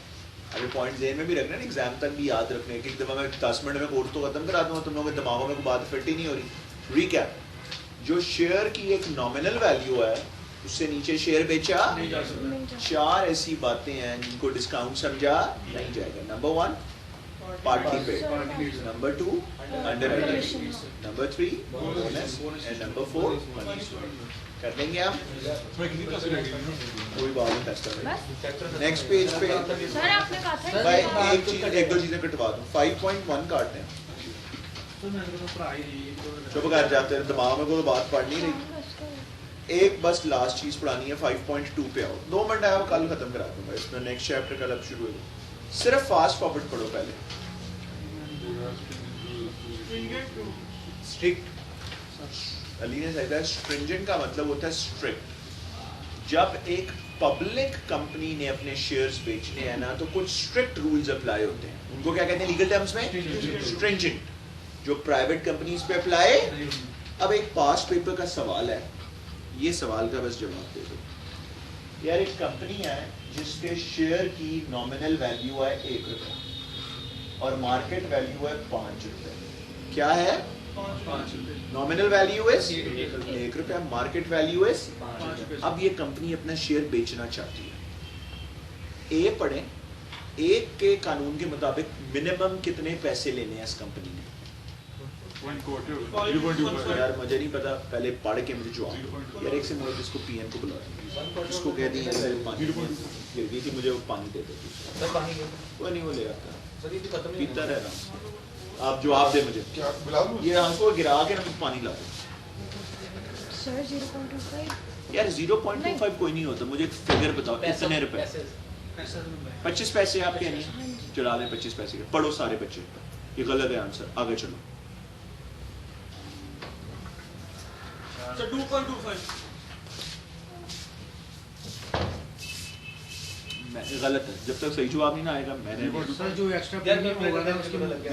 अभी पॉइंट जेन में भी रखना है, एग्जाम तक भी याद रखने। एक दफ़ा मैं 10 मिनट में कोर्स तो खत्म करा दूंगा, तुम लोगों के दिमागों में कोई बात फिट ही नहीं हो रही। रिकैप, जो शेयर की एक नॉमिनल वैल्यू है उससे नीचे शेयर बेचा नहीं जा सकता। 4 ऐसी बातें हैं जिनको डिस्काउंट समझा नहीं जाएगा। नंबर 1 पार्टी पे, number 2 under writing, number 3 bonus and number 4 money. कर लेंगे आप? कोई बात नहीं टेस्ट। नेक्स्ट पेज पे सर आपने कहा था भाई एक दो चीजें कटवा दूं। 5.1 काटते हैं, चुप कर जाते हैं, दिमाग में कोई बात पढ़ नहीं रही। एक बस लास्ट चीज पढ़ानी है, 5.2 पे आओ। 2 मिनट आया, कल खत्म करा दूंगा इसमें। नेक्स्ट चैप्टर कल अब शुरू होगा। सिर्फ फास्ट फॉरवर्ड पढ़ो पहले। स्ट्रिक्ट, अली ने कहा स्ट्रिंजेंट का मतलब होता है स्ट्रिक्ट। जब एक पब्लिक कंपनी ने अपने शेयर्स बेचने हैं ना, तो कुछ स्ट्रिक्ट रूल्स अप्लाई होते हैं, उनको क्या कहते हैं लीगल टर्म्स में? स्ट्रिंजेंट। जो प्राइवेट कंपनीज पे अप्लाई। अब एक पास्ट पेपर का सवाल है, ये सवाल का बस जवाब दे दो यार। एक कंपनी है जिसके शेयर की नॉमिनल वैल्यू है 1 रुपया और मार्केट वैल्यू है 5 रुपए। क्या है? 5 रुपए। नॉमिनल वैल्यू इज 1 रुपया, मार्केट वैल्यू इज 5 रुपया। अब ये कंपनी अपना शेयर बेचना चाहती है। ए पढ़े, ए के कानून के मुताबिक मिनिमम कितने पैसे लेने हैं इस कंपनी ने? 1/4 यार मुझे नहीं पता, पहले पढ़ के मुझे जवाब दो। यार एक से मोड़ इसको पीएन को बुला, इसको कह दी पानी गिर गई थी, मुझे वो पानी दे दो। वो नहीं, वो ले आता पीता रह रहा। आप जवाब दे मुझे। क्या बुला दूं? ये हमको गिरा के ना पानी ला दो। सर 0.25। यार 0.25 कोई नहीं होता, मुझे एक फिगर बताओ कितने रुपए? 25 पैसे आप कह रही हैं? चला दें 25 पैसे के। पढ़ो सारे बच्चे, ये गलत है आंसर, आगे चलो। So 2.25. गलत है, जब तक सही जवाब नहीं ना आएगा मैंने सर जो एक्स्ट्रा यार, प्रीमियम होगा ना उसके लग गया।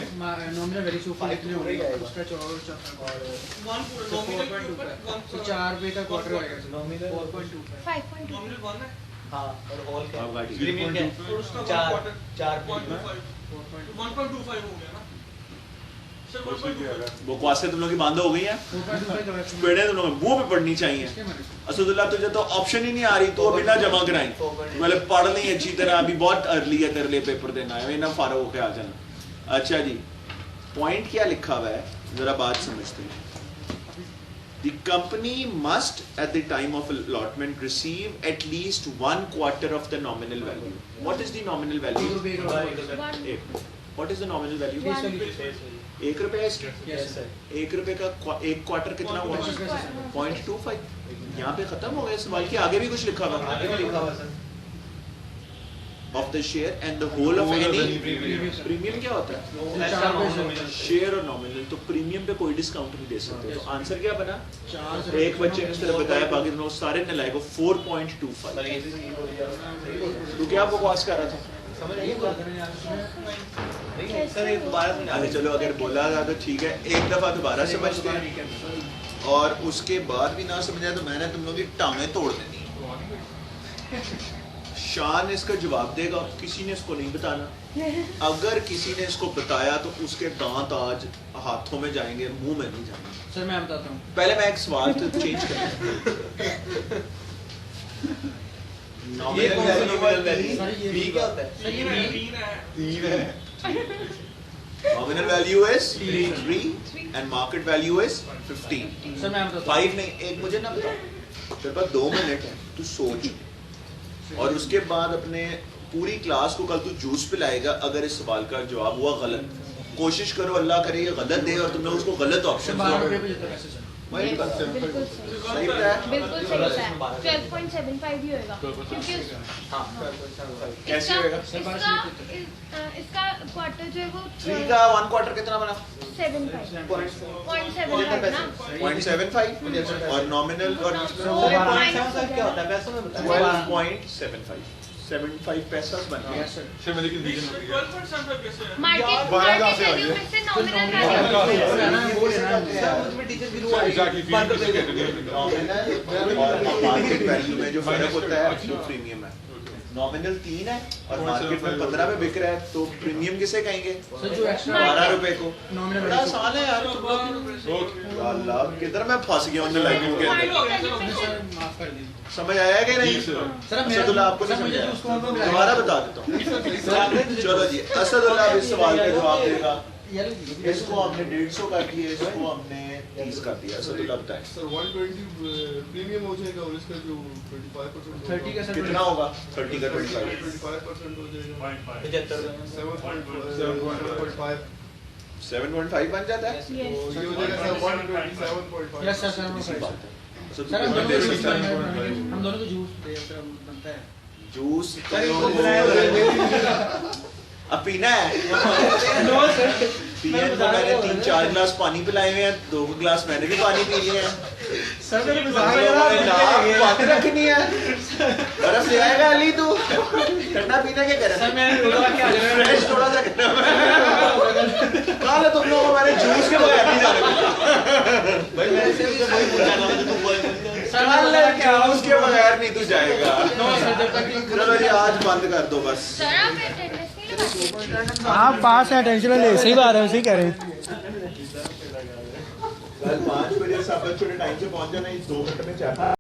नॉमिनल वैल्यू से ऊपर कितने होंगे आएगा। उसका और 4 रुपए का क्वार्टर आएगा सर। नॉमिनल 4.25 5.2। नॉमिनल 1 है हाँ, और ऑल क्या? हाँ, गाड़ी। प्रीमियम क्या? और उसका 4 1.25 हो गया ना सर। 1.25 बकवासें तुम लोग की बांध हो गई हैं। 4.25 पेड़े तुम लोग मुंह पे पढ़नी चाहिए। असदुल्ला तुझे तो ऑप्शन ही नहीं आ रही, तो अभी ना जमा कराई, पहले पढ़ ली अच्छी तरह। अभी बहुत अर्ली है तेरे लिए पेपर देना है, ना फारो होके आ जाना। अच्छा जी, पॉइंट क्या लिखा हुआ है जरा बात समझते हैं। The company must at the time of allotment receive at least 1/4 of the nominal value. What is the nominal value? 1. What is the nominal value? 1 रुपया है इसका। Yes sir. 1 रुपए का 1/4 कितना हुआ? 0.25। यहाँ पे खत्म हो गया सवाल के आगे भी कुछ लिखा हुआ आगे भी लिखा हुआ sir. Of the share and the whole of any premium. क्या होता है? शेयर और नॉमिनल। तो प्रीमियम पे कोई डिस्काउंट नहीं दे सकते। तो आंसर क्या बना? एक बच्चे ने इस तरह बताया, बाकी तुम लोग सारे ने लाए को 4.25। सर ये भी सही बोल दिया। सही बोल दिया। तो क्या बकवास कर रहा था? समझ आइए बात? नहीं सर, ये दोबारा समझा अच्छा चलो, अगर बोला था तो ठीक है, एक दफा दोबारा समझते हैं और उसके बाद भी ना समझा तो मैंने तुम लोग की टांगें तोड़ देनी। शान इसका जवाब देगा, किसी ने इसको नहीं बताना। अगर किसी ने इसको बताया तो उसके दांत आज हाथों में जाएंगे, मुंह में नहीं जाएंगे। सर मैं बताता हूँ। पहले मैं एक सवाल तो चेंज कर ये कौन सा नॉमिनल वैल्यू? सर ये बी क्या होता है? सर ये 3 है। nominal value is 3 and market value is 15। Sir मैं बताता हूँ। 5 नहीं, एक मुझे ना बता, तेरे पास 2 मिनट है, तू सोच और उसके बाद अपने पूरी क्लास को कल तू जूस पिलाएगा अगर इस सवाल का जवाब हुआ गलत। कोशिश करो, अल्लाह करे ये गलत दे और तुमने उसको गलत ऑप्शन 12 रुपये पे जितना पैसे सर। वही Yes, बात है। बिल्कुल सही, सही बताया? बिल्कुल सही बताया। 12.75 ही होएगा क्योंकि हाँ कैसे इसका होएगा? इसका क्वार्टर जो है वो 3 का 1 क्वार्टर कितना बना? 7.75 ना 0.75 और नॉमिनल और वो क्या होता है पैसों में बताइए 12.75 75 पैसा बन गया। सर मैं लेकिन रीजन हो गया 12.75 कैसे है? मार्केट बारह कहाँ से आ वैल्यू गया? में से नॉमिनल बारह वैल्यू कहाँ से आ गया? सर उसमें टीचर की रूल एग्जैक्टली फीलिंग किसी कहते नहीं नॉमिनल और मार्केट वैल्यू में जो फर्क होता है वो प्रीमियम है। नॉमिनल 3 है और मार्केट में 15 में बिक रहा है तो प्रीमियम किसे कहेंगे? 12 रुपए को। बड़ा आसान है यार तुम लोग। अल्लाह किधर मैं फंस गया उन लाइनों के अंदर। समझ आया कि नहीं? असदुल्ला आपको नहीं समझ आया? दोबारा बता देता हूँ। चलो जी असदुल्ला अब इस सवाल का जवाब देगा। इसको हमने 150 कर दिया, इसको हमने 30 कर दिया। असदुल्ला बताएं सर 120 प्रीमियम हो जाएगा और इसका जो 25% 30 का सर कितना होगा? 30 का 25 25% हो जाएगा 75 7.5 बन जाता है। तो ये हो जाएगा सर 127.5 यस सर इसी बात है। सर हम दोनों को जूस बनता है जूस सर तो इनको बुलाया अब पीना है। नो सर पियन को मैंने 3-4 गिलास पानी पिलाए हुए हैं, 2 गिलास मैंने भी पानी पी लिए हैं। सर मेरे बात रखनी है। बर्फ ले आएगा अली तू? ठंडा पीना क्या कर रहा सर मैं फ्रेश थोड़ा सा करना कहा तुम लोगों को मैंने जूस के बगैर नहीं जाने दिया। भाई मेरे से भी वही पूछा था मुझे तू बोल जूस के बगैर नहीं तू जाएगा। नो सर जब तक चलो जी आज बंद कर दो बस। सर आप अटेंडेंस नहीं लगाते? आप पास हैं टेंशन ले सही बात है सही कह रहे हैं कल 5 बजे सब बच्चों ने टाइम से पहुंच जाना, 2 घंटे में 4